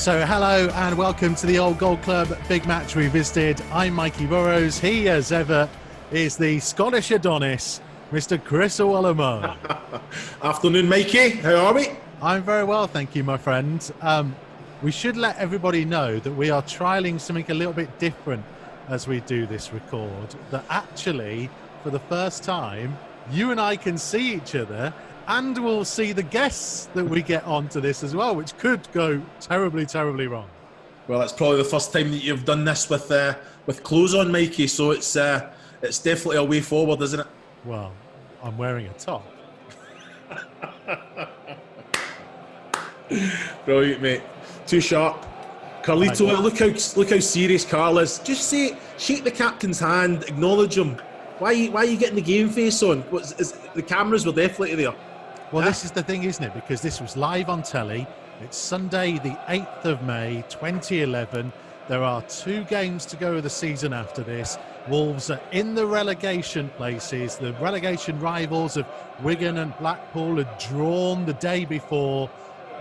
So hello and welcome to the Old Gold Club Big Match Revisited. I'm Mikey Burrows. He, as ever, is the Scottish Adonis, Mr. Chris Iwelumo. Afternoon, Mikey. How are we? I'm very well, thank you, my friend. We should let everybody know that we are trialling something a little bit different as we do this record. That actually, for the first time, you and I can see each other, and we'll see the guests that we get onto this as well, which could go terribly, terribly wrong. Well, it's probably the first time that you've done this with clothes on, Mikey. So it's definitely a way forward, isn't it? Well, I'm wearing a top. Brilliant, mate. Too sharp. Carlito, look how serious Carl is. Just shake the captain's hand, acknowledge him. Why are you getting the game face on? The cameras were definitely there. Well, this is the thing, isn't it? Because this was live on telly. It's Sunday, the 8th of May, 2011. There are 2 games to go of the season after this. Wolves are in the relegation places. The relegation rivals of Wigan and Blackpool had drawn the day before.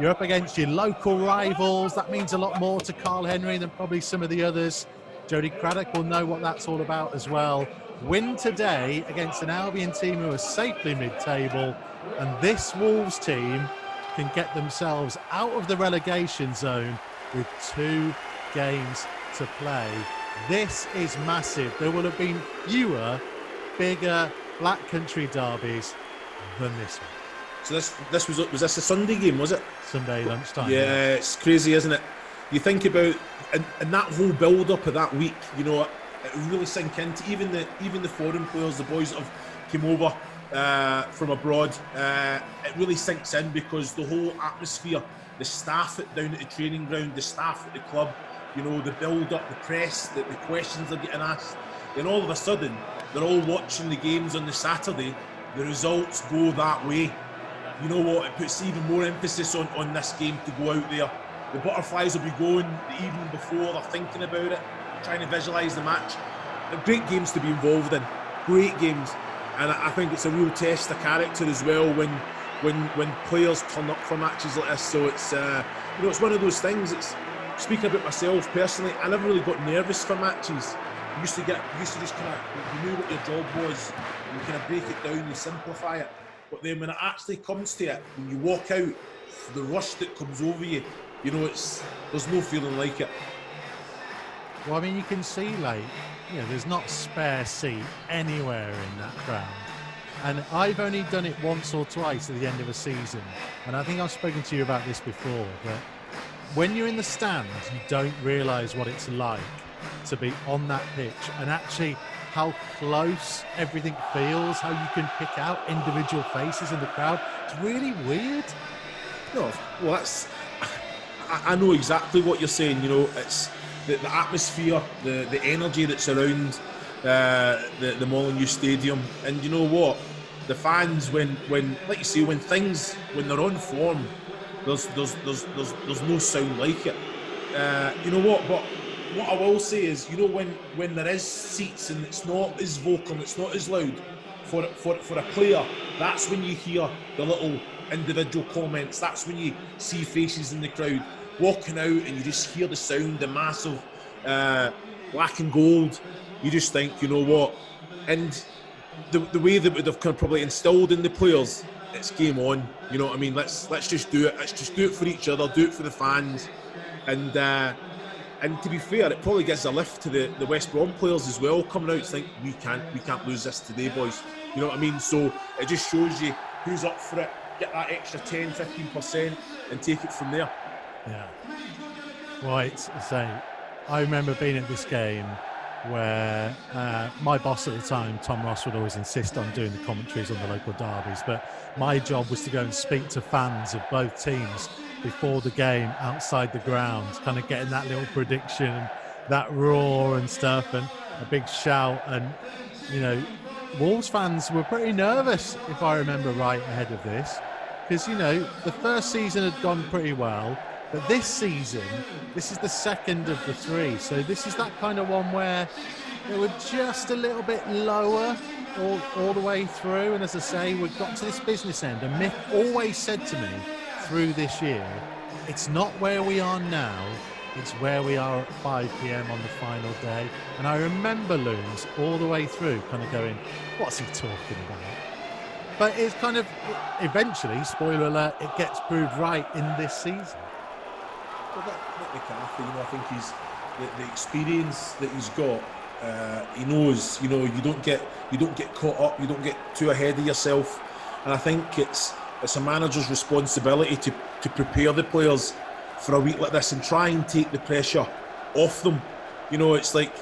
You're up against your local rivals. That means a lot more to Carl Henry than probably some of the others. Jody Craddock will know what that's all about as well. Win today against an Albion team who are safely mid-table. And this Wolves team can get themselves out of the relegation zone with 2 games to play. This is massive. There will have been fewer, bigger Black Country derbies than this one. So this was this a Sunday game, was it? Sunday lunchtime. Yeah, it's crazy, isn't it? You think about and that whole build-up of that week, you know, it really sink into even the foreign players, the boys that have came over from abroad. It really sinks in because the whole atmosphere, the staff down at the training ground, the staff at the club, you know, the build-up, the press, the questions they're getting asked. Then all of a sudden, they're all watching the games on the Saturday. The results go that way. You know what? It puts even more emphasis on this game to go out there. The butterflies will be going the evening before. They're thinking about it, trying to visualise the match. They're great games to be involved in. Great games. And I think it's a real test of character as well when players turn up for matches like this. So it's it's one of those things. It's speaking about myself personally. I never really got nervous for matches. You used to just kind of, you knew what your job was. You kind of break it down, you simplify it. But then when it actually comes to it, when you walk out, the rush that comes over you, you know, there's no feeling like it. Well, I mean, you can see, there's not spare seat anywhere in that crowd. And I've only done it once or twice at the end of a season. And I think I've spoken to you about this before, that when you're in the stands, you don't realise what it's like to be on that pitch and actually how close everything feels, how you can pick out individual faces in the crowd. It's really weird. No, well, I know exactly what you're saying. You know, it's the atmosphere, the energy that's around the Molyneux Stadium, and you know what, the fans when like you say, when they're on form, there's no sound like it. You know what, but what I will say is, you know, when there is seats and it's not as vocal and it's not as loud for a player, that's when you hear the little individual comments. That's when you see faces in the crowd walking out and you just hear the sound, the massive black and gold. You just think, you know what, and the way that they've kind of probably instilled in the players, it's game on. You know what I mean? Let's just do it. Let's just do it for each other. Do it for the fans. And to be fair, it probably gives a lift to the West Brom players as well, coming out to think we can't lose this today, boys. You know what I mean? So it just shows you who's up for it. Get that extra 10-15% and take it from there. Yeah. Right. So I remember being at this game where my boss at the time, Tom Ross, would always insist on doing the commentaries on the local derbies, but my job was to go and speak to fans of both teams before the game outside the ground, kind of getting that little prediction, that roar and stuff, and a big shout. And, you know, Wolves fans were pretty nervous, if I remember right, ahead of this, because, you know, the first season had gone pretty well, but this season, this is the second of the 3. So this is that kind of one where they were just a little bit lower all the way through. And as I say, we've got to this business end. And Mick always said to me through this year, it's not where we are now, it's where we are at 5 p.m. on the final day. And I remember Loons all the way through kind of going, what's he talking about? But it's kind of, eventually, spoiler alert, it gets proved right in this season. Well, Mick McCarthy, I think he's the experience that he's got. He knows, you don't get caught up, you don't get too ahead of yourself, and I think it's a manager's responsibility to prepare the players for a week like this and try and take the pressure off them. It's like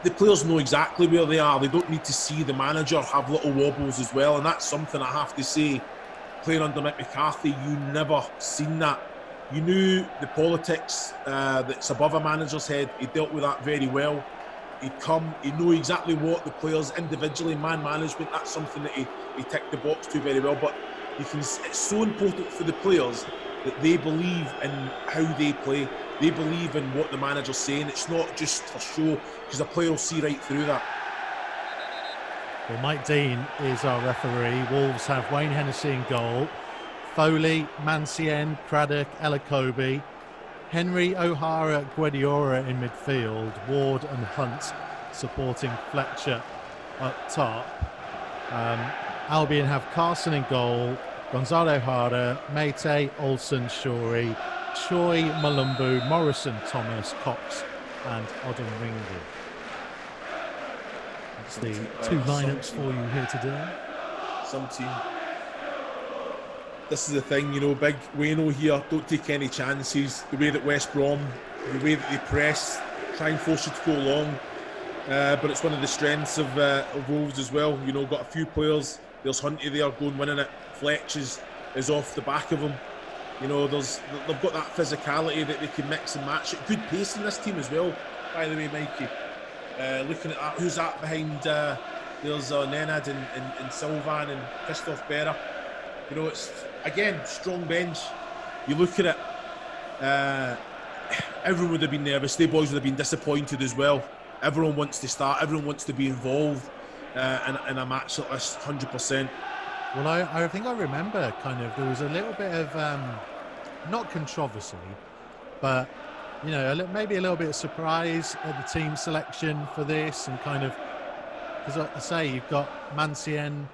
the players know exactly where they are. They don't need to see the manager have little wobbles as well, and that's something I have to say. Playing under Mick McCarthy, you never seen that. You knew the politics that's above a manager's head. He dealt with that very well. He'd come, he'd know exactly what the players individually, man management, that's something that he ticked the box to very well. But it's so important for the players that they believe in how they play. They believe in what the manager's saying. It's not just for show, because the player will see right through that. Well, Mike Dean is our referee. Wolves have Wayne Hennessy in goal, Foley, Mancien, Craddock, Elokobi, Henry, O'Hara, Guediora in midfield, Ward and Hunt supporting Fletcher up top. Albion have Carson in goal, Gonzalo O'Hara, Mate, Olsen, Shorey, Choi, Malumbu, Morrison, Thomas, Cox and Odinringu. That's the two lineups for you here today. Some team. This is the thing, big Wayno here, don't take any chances. The way that West Brom, the way that they press, try and force you to go long. But it's one of the strengths of Wolves as well. Got a few players. There's Hunty there going winning it. Fletch is off the back of him. They've got that physicality that they can mix and match. Good pace in this team as well, by the way, Mikey. Looking at that, who's that behind? There's Nenad and Sylvan and Christoph Berra. It's, again, strong bench. You look at it, everyone would have been nervous. They boys would have been disappointed as well. Everyone wants to start. Everyone wants to be involved in a match like this, 100%. Well, I think I remember there was a little bit of, not controversy, but, maybe a little bit of surprise at the team selection for this, and because like I say, you've got Mancien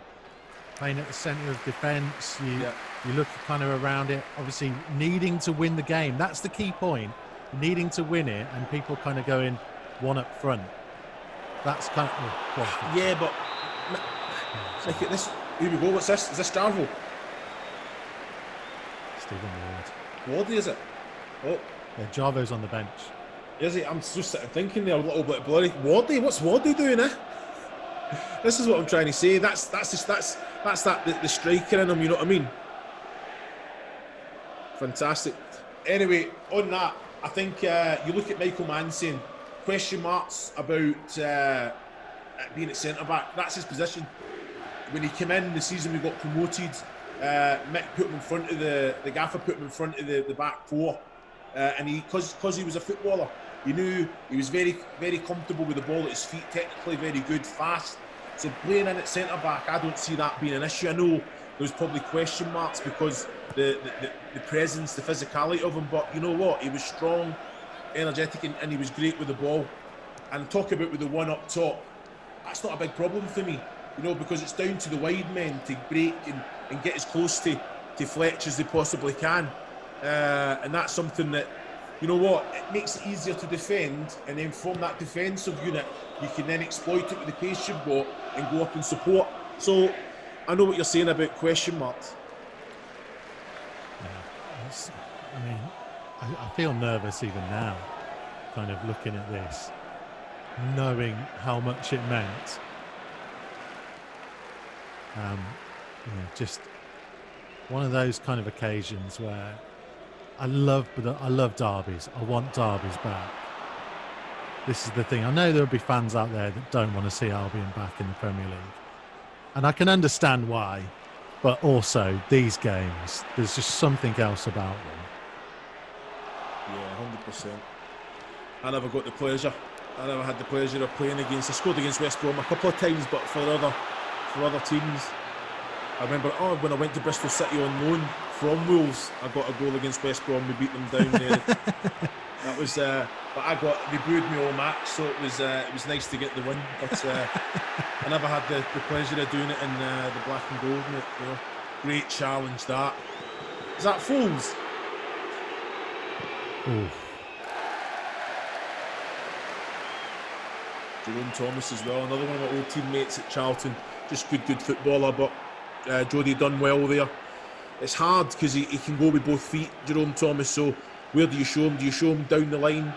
playing at the centre of defence. You look around it, obviously needing to win the game. That's the key point, needing to win it, and people going one up front. That's yeah, but look at this. Here we go. What's this? Is this Jarvo? Stephen Ward. Wardy, is it? Oh, yeah, Jarvo's on the bench. Is he? I'm just sitting thinking there, a little bit blurry. Wardy, what's Wardy doing? This is what I'm trying to say. That's the striker in him. You know what I mean? Fantastic. Anyway, on that, I think you look at Michael Mancien. Question marks about being at centre back. That's his position. When he came in the season, we got promoted. Mick put him in front of the gaffer, put him in front of the back four, and because he was a footballer, he knew he was very, very comfortable with the ball at his feet, technically very good, fast. So playing in at centre back, I don't see that being an issue. I know there's probably question marks because the presence, the physicality of him, but you know what? He was strong, energetic, and he was great with the ball. And talk about with the one up top, that's not a big problem for me, because it's down to the wide men to break and get as close to Fletch as they possibly can. And that's something that, it makes it easier to defend, and then from that defensive unit, you can then exploit it with the pace you've got and go up and support. So, I know what you're saying about question marks. Yeah, I feel nervous even now, looking at this, knowing how much it meant. Just one of those occasions where I love derbies. I want derbies back. This is the thing. I know there'll be fans out there that don't want to see Albion back in the Premier League, and I can understand why. But also, these games, there's just something else about them. Yeah, 100%. I never got the pleasure. I never had the pleasure of playing against. I scored against West Brom a couple of times, but for other teams. I remember when I went to Bristol City on loan from Wolves. I got a goal against West Brom. We beat them down there. That was, but they booed me all match, so it was nice to get the win. But I never had the pleasure of doing it in the black and gold. You know, great challenge that. Is that Foles? Ooh. Jerome Thomas as well, another one of my old teammates at Charlton. Just good footballer, but Jody done well there. It's hard because he can go with both feet, Jerome Thomas, so where do you show him? Do you show him down the line?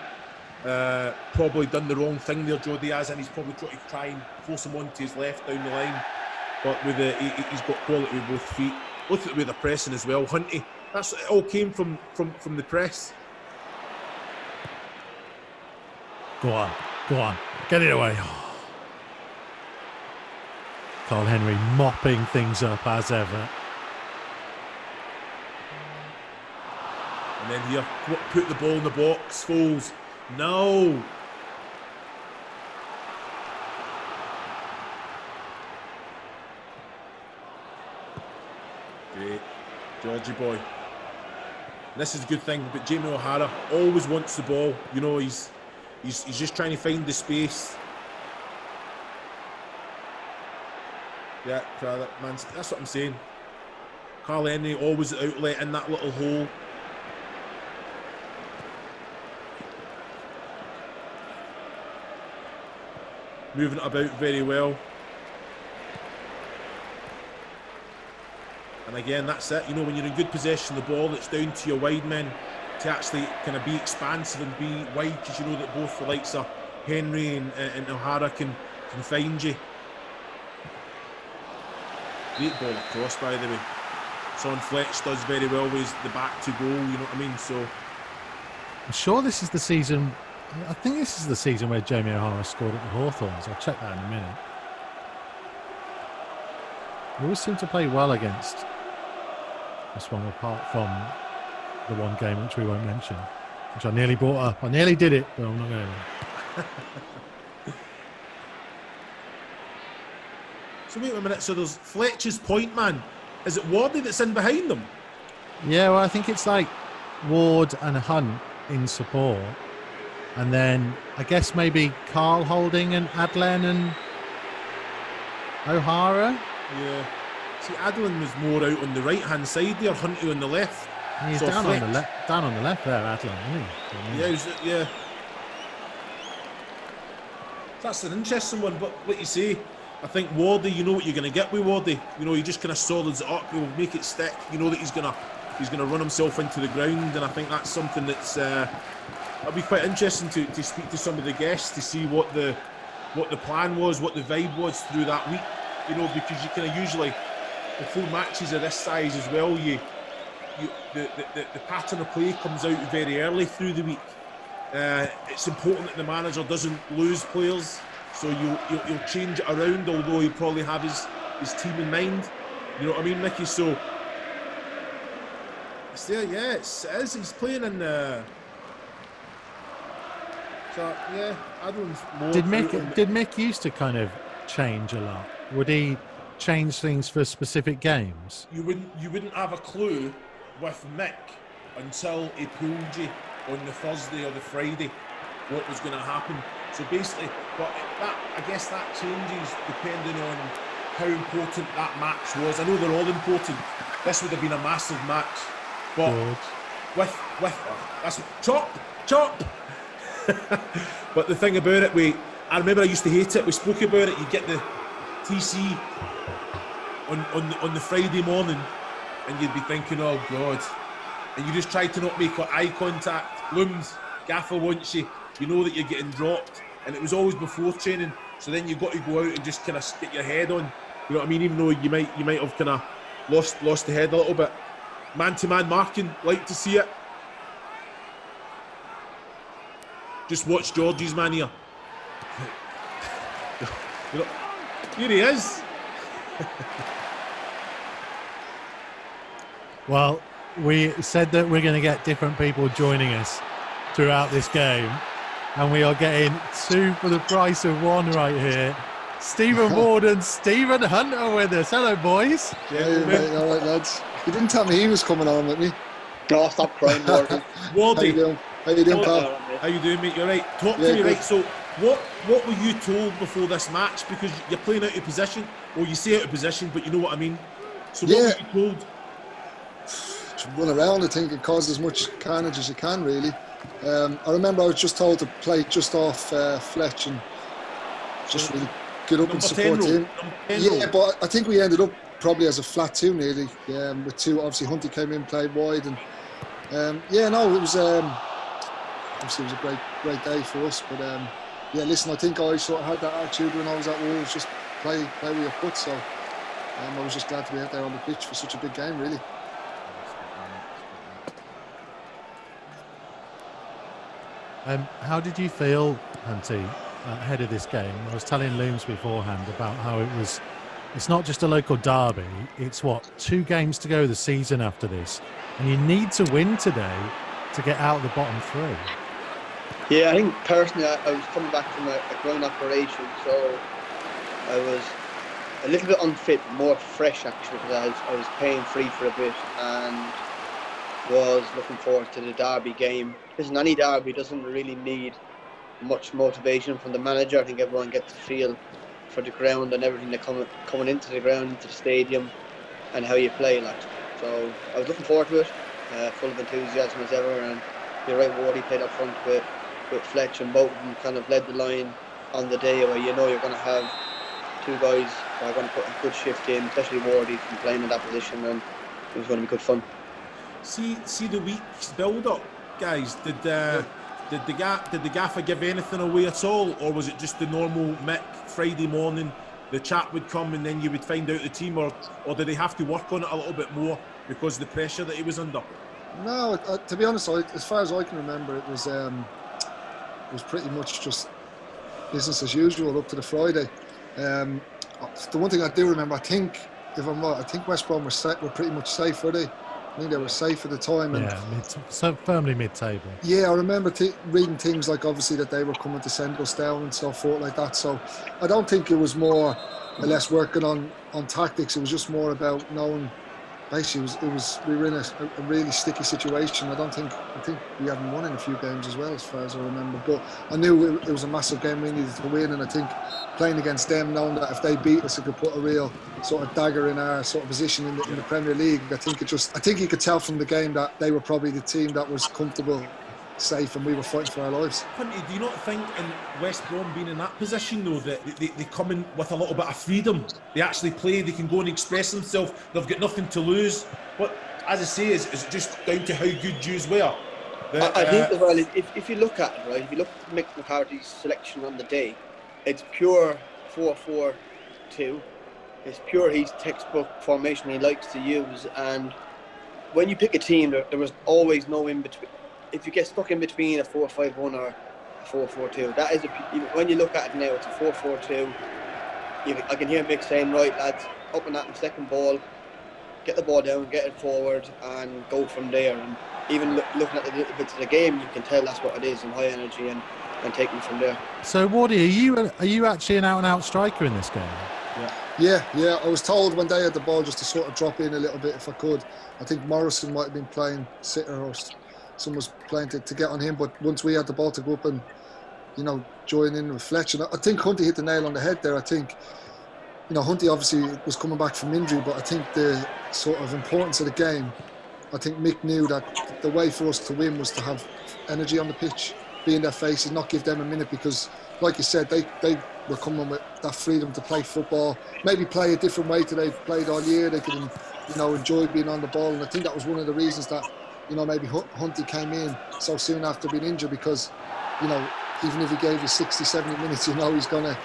Probably done the wrong thing there, Jody has, and he's probably try and force him onto his left down the line. But with he's got quality with both feet. Look at the way they're pressing as well. Hunty, it all came from the press. Go on, get it away. Carl Henry mopping things up as ever. And then here, put the ball in the box. Foles, no. Great, Georgie boy. And this is a good thing, but Jamie O'Hara always wants the ball. You know, he's just trying to find the space. Yeah, man, that's what I'm saying. Carl Henry always outlet in that little hole. Moving it about very well. And again, that's it. You know, when you're in good possession of the ball, it's down to your wide men to actually kind of be expansive and be wide, because you know that both the likes of Henry and O'Hara can find you. Great ball across, by the way. Son Fletch does very well with the back to goal, you know what I mean? So I'm sure this is the season. I think this is the season where Jamie O'Hara scored at the Hawthorns. I'll check that in a minute. He always seemed to play well against this one, apart from the one game which we won't mention, which I nearly brought up. I nearly did it, but I'm not going to. So wait a minute, so there's Fletcher's point man. Is it Wardy that's in behind them? Yeah, well, I think it's like Ward and Hunt in support. And then I guess maybe Carl Holding and Adlen and O'Hara. Yeah. See, Adlen was more out on the right-hand side there, Hunty on the left. He's down on the left there, Adlen, isn't he? Yeah. That's an interesting one, but like you say, I think Wardy, you know what you're going to get with Wardy. You know, he just kind of solids it up, he'll make it stick. You know that he's going to run himself into the ground, and I think that's something that's that'll be quite interesting to speak to some of the guests to see what the plan was, what the vibe was through that week. You know, because you kind of usually, the full matches of this size as well, the pattern of play comes out very early through the week. It's important that the manager doesn't lose players, so you'll change it around, although he'll probably have his team in mind. You know what I mean, Mickey? So it's there, yeah, it is. He's playing in so yeah, Adam's more. Did Mick used to kind of change a lot? Would he change things for specific games? You wouldn't have a clue with Mick until he pulled you on the Thursday or the Friday what was going to happen. So basically, but I guess that changes depending on how important that match was. I know they're all important. This would have been a massive match, but with that's chop. But the thing about it, I remember I used to hate it. We spoke about it. You get the TC on the Friday morning, and you'd be thinking, "Oh God," and you just try to not make eye contact. Looms, Gaffer wants you. You know that you're getting dropped, and it was always before training. So then you got to go out and just kind of stick your head on. You know what I mean? Even though you might have kind of lost the head a little bit. Man-to-man marking, like to see it. Just watch Georgie's man here. You know, here he is. Well, we said that we're going to get different people joining us throughout this game, and we are getting two for the price of one right here. Stephen Ward and Stephen Hunter with us. Hello, boys. Hey, mate, all right, lads. You didn't tell me he was coming on with me. No, stop crying, Wardy. How you doing? How you doing, pal? How you doing, mate? You're right. Talk to me, good. right? So, what were you told before this match? Because you're playing out of position. Well, you say out of position, but you know what I mean. So, what were you told? Just run around, I think, and cause as much carnage as you can, really. I remember I was just told to play just off Fletch and just really get up and support him. Yeah, but I think we ended up probably as a flat two nearly, with two. Obviously, Hunty came in, played wide, and it was obviously it was a great day for us. But listen, I think I sort of had that attitude when I was at Wolves, just play with your foot. So I was just glad to be out there on the pitch for such a big game, really. How did you feel, Hunty, ahead of this game? I was telling Looms beforehand about how it's not just a local derby, it's 2 games to go the season after this, and you need to win today to get out of the bottom 3. Yeah, I think personally I was coming back from a groin operation, so I was a little bit unfit, more fresh actually, because I was pain-free for a bit and was looking forward to the derby game. Listen, any derby doesn't really need much motivation from the manager. I think everyone gets a feel for the ground and everything that coming into the ground, into the stadium, and how you play. So I was looking forward to it, full of enthusiasm as ever. And you're right, Wardy played up front with Fletch, and both of them kind of led the line on the day where you know you're going to have 2 guys who are going to put a good shift in, especially Wardy from playing in that position, and it was going to be good fun. See the week's build-up, guys. Did the gaffer give anything away at all, or was it just the normal Mick Friday morning? The chat would come and then you would find out the team, or did they have to work on it a little bit more because of the pressure that he was under? No, to be honest, as far as I can remember, it was pretty much just business as usual up to the Friday. The one thing I do remember, I think, if I'm right, I think West Brom were pretty much safe, were they? I think they were safe at the time. And so firmly mid-table. Yeah, I remember reading things like obviously that they were coming to send us down and so forth like that. So I don't think it was more or less working on tactics. It was just more about knowing. Basically, we were in a really sticky situation. I think we hadn't won in a few games as well, as far as I remember. But I knew it was a massive game we needed to win, and I think playing against them, knowing that if they beat us, it could put a real sort of dagger in our sort of position in the Premier League. I think you could tell from the game that they were probably the team that was comfortable, safe, and we were fighting for our lives. Hunty, do you not think in West Brom being in that position though that they come in with a little bit of freedom? They actually play, they can go and express themselves, they've got nothing to lose. But as I say, is it just down to how good yous were? I think as well, if you look at it, right, if you look at Mick McCarthy's selection on the day, it's pure 4-4-2. It's pure his textbook formation he likes to use, and when you pick a team, there was always no in between. If you get stuck in between a 4-5-1 or a 4-4-2, that is when you look at it now, it's a 4-4-2. I can hear Mick saying, right lads, up and at the second ball, get the ball down, get it forward, and go from there. And even looking at the little bits of the game, you can tell that's what it is, and high energy, and taking from there. So, Wardy, are you actually an out-and-out striker in this game? Yeah. I was told when they had the ball just to sort of drop in a little bit if I could. I think Morrison might have been playing sitter or someone was playing to get on him, but once we had the ball to go up and join in with Fletch, and I think Hunty hit the nail on the head there. I think Hunty obviously was coming back from injury, but I think the sort of importance of the game, I think Mick knew that the way for us to win was to have energy on the pitch, be in their faces, not give them a minute, because like you said, they were coming with that freedom to play football, maybe play a different way to they've played all year. They could enjoy being on the ball, and I think that was one of the reasons that maybe Hunty came in so soon after being injured, because even if he gave you 60-70 minutes, he's going to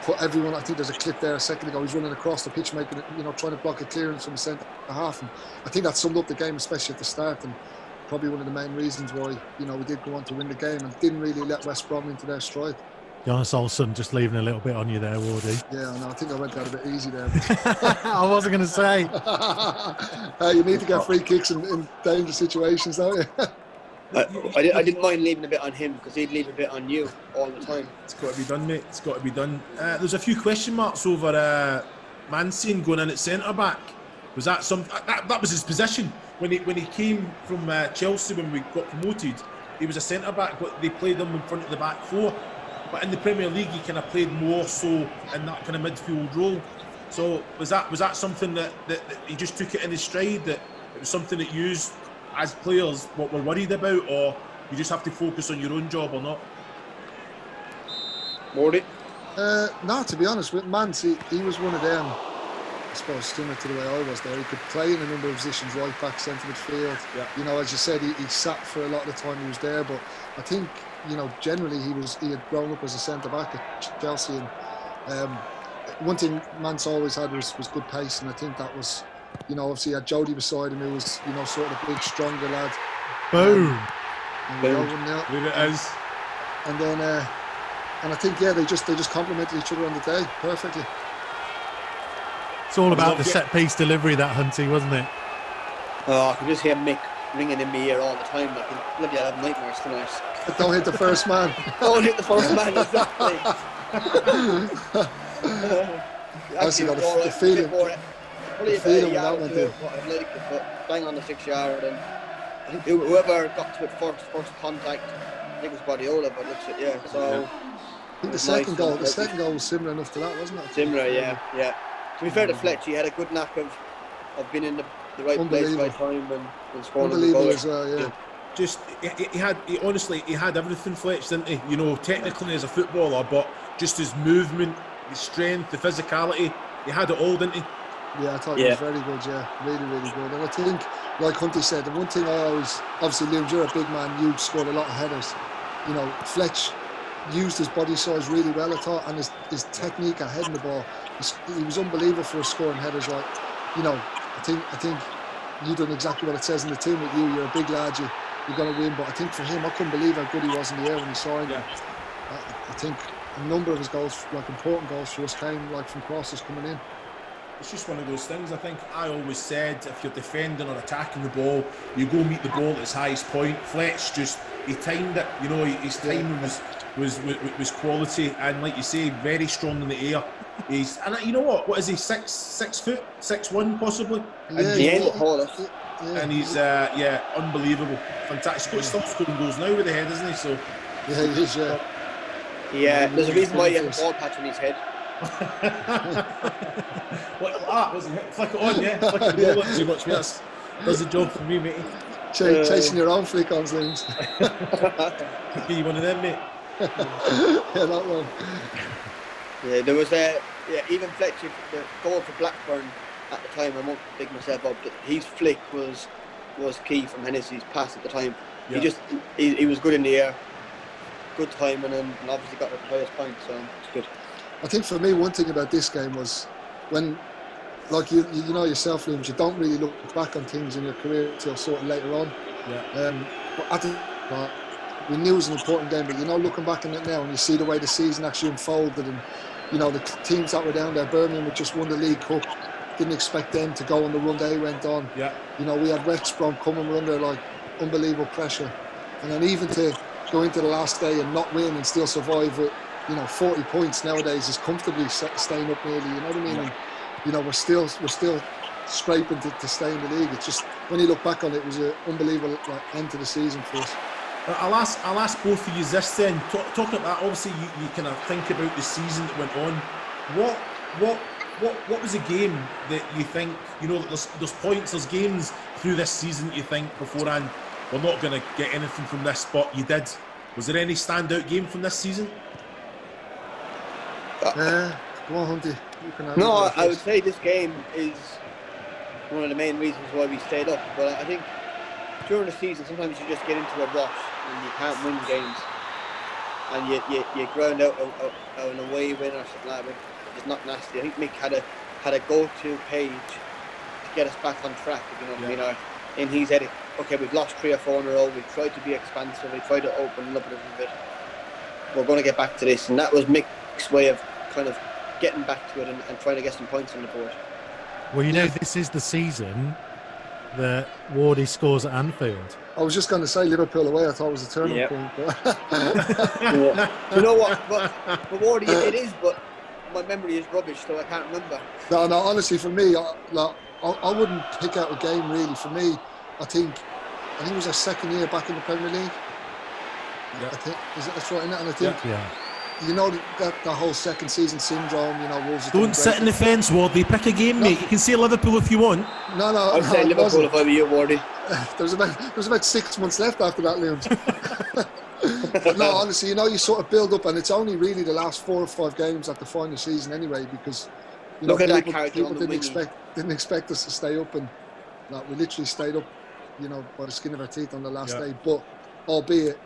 put everyone. I think there's a clip there a second ago, he's running across the pitch making it, trying to block a clearance from the centre half, and I think that summed up the game, especially at the start, and probably one of the main reasons why we did go on to win the game and didn't really let West Brom into their stride. Jonas Olsen just leaving a little bit on you there, Wardy. Yeah, I know. I think I went that a bit easy there. I wasn't going to say. You need to get free kicks in dangerous situations, don't you? I didn't mind leaving a bit on him because he'd leave a bit on you all the time. It's got to be done, mate. It's got to be done. There's a few question marks over Mancini going in at centre back. Was that that was his position when he came from Chelsea when we got promoted? He was a centre back, but they played him in front of the back four. But in the Premier League, he kind of played more so in that kind of midfield role. So was that something that he just took it in his stride? That it was something that you, as players, what were worried about, or you just have to focus on your own job or not? Morty? No, to be honest, with Mance, he was one of them, I suppose, similar to the way I was there. He could play in a number of positions, right back, centre midfield. Yeah. You know, as you said, he sat for a lot of the time he was there, but I think, you know, generally he had grown up as a centre back at Chelsea, and one thing Mance always had was good pace, and I think that was, you know, obviously he had Jody beside him, who was, you know, sort of a big, stronger lad. Boom. Leave it as. And then, and I think, yeah, they just complemented each other on the day perfectly. It's all about the set piece delivery, that Hunty, wasn't it? Oh, I can just hear Mick ringing in my ear all the time. I can bloody have nightmares tonight. But don't hit the first man. Don't hit the first man, exactly. Actually, got the feeling. Probably about a yard to it, what I'd like it, but bang on the 6 yard, and I think whoever got to it first contact, I think it was Guardiola, but looks at so. I think the second goal was similar enough to that, wasn't it? Similar, yeah. To be fair to Fletch, he had a good knack of being in the right place, right time, and scoring the goal. As well, yeah. Just he had everything, Fletch, didn't he? You know, technically as a footballer, but just his movement, his strength, the physicality, he had it all, didn't he? Yeah, I thought he was very good, really, really good. And I think, like Hunty said, the one thing I always, obviously, Liam, you're a big man, you scored a lot of headers. You know, Fletch used his body size really well, I thought, and his technique at heading the ball, he was unbelievable for scoring headers. Like, you know, I think you've done exactly what it says in the team with you. You're a big lad, you're going to win. But I think for him, I couldn't believe how good he was in the air when he signed him. I think a number of his goals, like important goals for us, came like from crosses coming in. It's just one of those things. I think I always said, if you're defending or attacking the ball, you go meet the ball at its highest point. Fletch he timed it. You know, his timing was quality, and like you say, very strong in the air. And you know what is he? 6 foot, 6'1" possibly. And he's unbelievable, fantastic. He's got still scoring goals now with the head, isn't he? So yeah, he is. Yeah, there's a reason why he has a ball patch on his head. Was it? Flick it on, yeah. Flick it on too much, mate. Does the job for me, mate. Chasing your own flick on slings. Be one of them, mate. Yeah, that one. Yeah, there was even Fletcher, the goal for Blackburn at the time. I won't big myself up, but his flick was key from Hennessy's pass at the time. Yeah. He was good in the air, good timing, and obviously got the highest point, so it's good. I think for me, one thing about this game was when, like you know yourself, Liam, you don't really look back on things in your career until sort of later on. Yeah. But I think we knew it was an important game, but you know, looking back on it now and you see the way the season actually unfolded, and you know the teams that were down there, Birmingham had just won the League Cup, didn't expect them to go on the run they went on. Yeah. You know, we had Brom coming, we're under like unbelievable pressure, and then even to go into the last day and not win and still survive with, you know, 40 points nowadays is comfortably staying up nearly, you know what I mean? Yeah. And, you know, we're still scraping to stay in the league. It's just, when you look back on it, it was an unbelievable end to the season for us. I'll ask both of you this then. Talking about that, obviously you kind of think about the season that went on. What was a game that you think, you know, there's points, there's games through this season that you think beforehand, we're not going to get anything from this, but you did. Was there any standout game from this season? Go on, Hunty. No, I would say this game is one of the main reasons why we stayed up. But I think during the season, sometimes you just get into a rush and you can't win games, and you ground out an away win or something like that. It's not nasty. I think Mick had a go-to page to get us back on track. You know what I mean? In his head, okay, we've lost 3 or 4 in a row. We've tried to be expansive. We tried to open up a little bit. We're going to get back to this, and that was Mick's way of kind of getting back to it and trying to get some points on the board. Well, you know, this is the season that Wardy scores at Anfield. I was just going to say Liverpool away. I thought it was a turning point. But You know what? But Wardy, it is, but my memory is rubbish, so I can't remember. No, honestly, for me, I wouldn't pick out a game really. For me, I think it was our second year back in the Premier League. Yeah. I think that's right, isn't it? And I think Yeah. you know that whole second season syndrome. You know, Wolves. Don't sit in the fence, Wardy. Pick a game, mate. You can say Liverpool if you want. No, I'd say Liverpool if I were you, Wardy. There was about 6 months left after that, Liam. But no, honestly, you know, you sort of build up, and it's only really the last 4 or 5 games at the final season anyway, because you know, people didn't expect us to stay up, and we literally stayed up, you know, by the skin of our teeth on the last day. But albeit,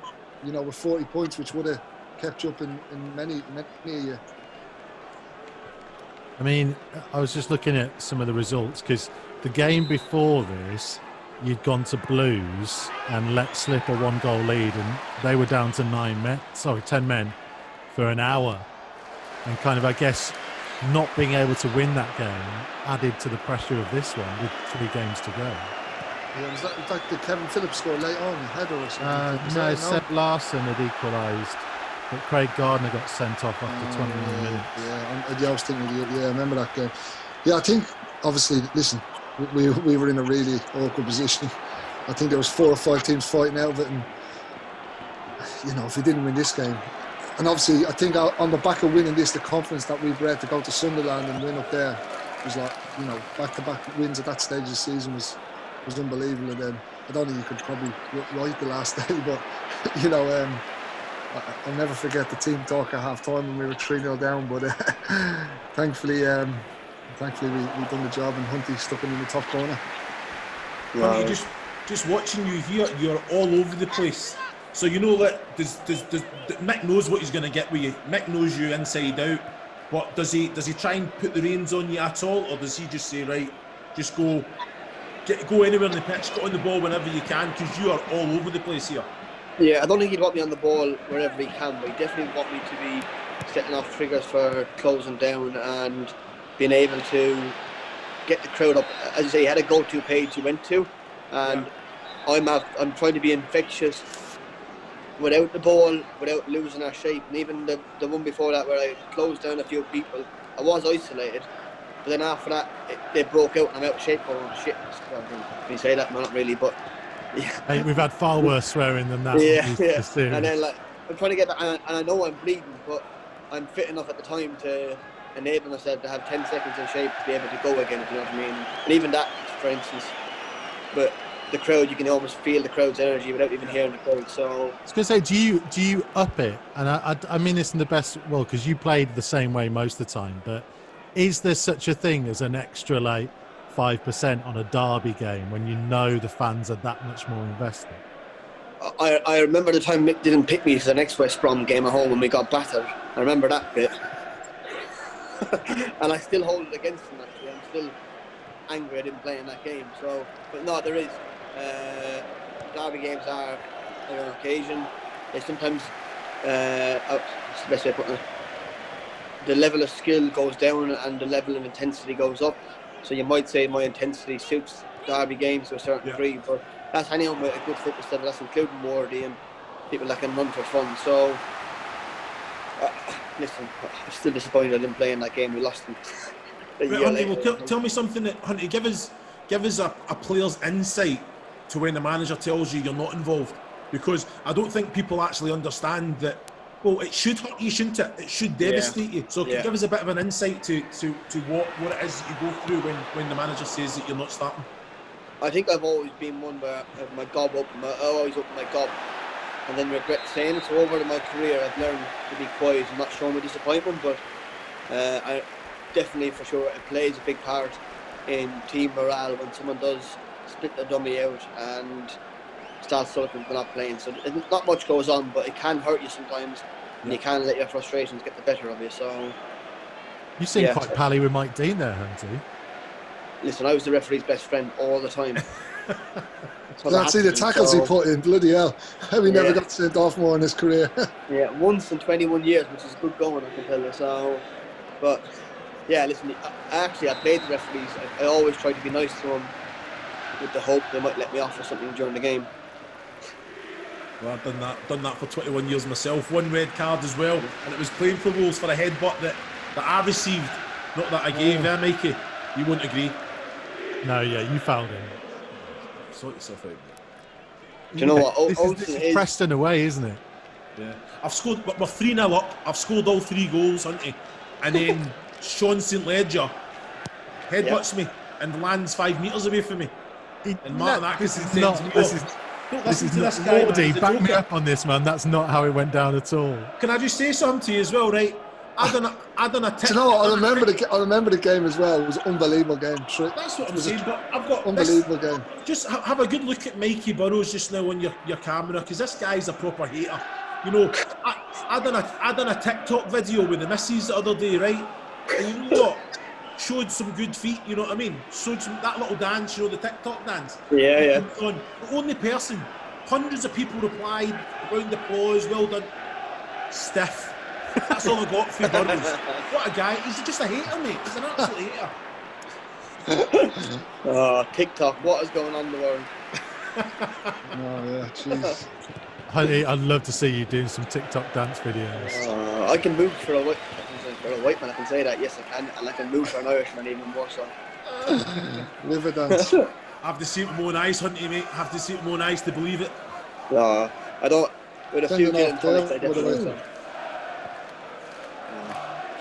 you know, with 40 points, which would have kept you up in many a year. I mean, I was just looking at some of the results because the game before this, you'd gone to Blues and let slip a 1-goal lead, and they were down to 10 men for an hour, and kind of, I guess, not being able to win that game added to the pressure of this one with 3 games to go. Yeah, was that did Kevin Phillips score late on, a header or something? No, Seb Larson had equalised, but Craig Gardner got sent off after 21 minutes. Yeah, I was thinking, I remember that game. Yeah, I think, obviously, listen, we were in a really awkward position. I think there was 4 or 5 teams fighting out of it, and you know, if we didn't win this game, and obviously I think on the back of winning this, the confidence that we bred to go to Sunderland and win up there was like, you know, back-to-back wins at that stage of the season was unbelievable. And then I don't think you could probably write the last day, but you know, I'll never forget the team talk at half time when we were 3-0 down, but thankfully we done the job, and Hunty stuck him in the top corner. Hunty, just watching you here, you're all over the place. So you know that does Mick knows what he's going to get with you. Mick knows you inside out. But does he try and put the reins on you at all, or does he just say, right, just go anywhere on the pitch, get on the ball whenever you can, because you are all over the place here? Yeah, I don't think he'd want me on the ball wherever he can, but he definitely want me to be setting off triggers for closing down and being able to get the crowd up. As you say, he had a go-to page he went to, and I'm trying to be infectious without the ball, without losing our shape. And even the one before that, where I closed down a few people, I was isolated, but then after that they broke out and I'm out of shape. Oh shit, can you say that? No, not really, but yeah. Hey, we've had far worse swearing than that. Yeah. And then I'm trying to get that, and I know I'm bleeding, but I'm fit enough at the time to enable myself to have 10 seconds in shape to be able to go again, if you know what I mean. And even that, for instance, but the crowd, you can almost feel the crowd's energy without even hearing the crowd. So I was going to say, do you up it? And I mean this in the best, well, because you played the same way most of the time, but is there such a thing as an extra 5% on a derby game when you know the fans are that much more invested? I remember the time Mick didn't pick me for the next West Brom game at home when we got battered. I remember that bit. And I still hold it against him, actually. I'm still angry I didn't play in that game. So, but no, there is. Derby games are on occasion. They sometimes, what's the best way of putting it? The level of skill goes down and the level of intensity goes up. So you might say my intensity suits derby games to a certain degree, but that's anyone with a good fitness level. That's including Wardy and people that can run for fun. So, listen, I'm still disappointed I didn't play in that game. We lost them. Hunty, tell me something that Hunty, give us a player's insight to when the manager tells you you're not involved, because I don't think people actually understand that. Well, it should hurt you, shouldn't it? It should devastate you. So give us a bit of an insight to what it is that you go through when the manager says that you're not starting. I think I've always been one where I have my gob open. I always open my gob and then regret saying it. So over my career, I've learned to be quiet and not show my disappointment, but I definitely, for sure, it plays a big part in team morale when someone does split their dummy out and start sulking for not playing. So not much goes on, but it can hurt you sometimes, and you can let your frustrations get the better of you. So you seem quite pally with Mike Dean there, Hunty. Listen, I was the referee's best friend all the time. Let's see the tackles he put in, bloody hell. We never got sent off more in his career. Once in 21 years, which is good going, I can tell you. So, but yeah, listen, I played the referees. I always tried to be nice to them. with the hope they might let me off or something during the game. Well, I've done that for 21 years myself. One red card as well, and it was playing for Wolves for a headbutt that I received, not that I gave. Mikey, you wouldn't agree? No, yeah, you fouled him. Sort yourself out, mate. Do you know what? This is Preston away, isn't it? Yeah, I've scored. We're 3-0 up. I've scored all 3 goals, haven't I? And then Sean St. Ledger headbutts me and lands 5 metres away from me. And Martin Atkinson sends me off. Don't listen to this guy, Mordy, man. back me up on this, man. That's not how it went down at all. Can I just say something to you as well, right? I done a Do you know what? I remember the game as well. It was an unbelievable game. That's what I'm saying. But I've got unbelievable game. Just have a good look at Mikey Burrows just now on your camera, because this guy's a proper hater. You know, I done a TikTok video with the missus the other day, right? And you know what? Showed some good feet, you know what I mean? Showed that little dance, you know, the TikTok dance. Yeah. The only person, hundreds of people replied, round of applause, well done. Stiff. That's all I got for Burrows. What a guy. He's just a hater, mate. He's an absolute hater. Oh, TikTok, what is going on in the world? Oh, yeah, jeez. Honey, I'd love to see you doing some TikTok dance videos. I can move for a white man, I can say that, yes I can, and I can move for an Irishman even more so. Live a dance. I have to see it with my own eyes, Hunty, mate. I have to see it with my own eyes to believe it. No, I don't. With a few gin and tonics, I definitely so.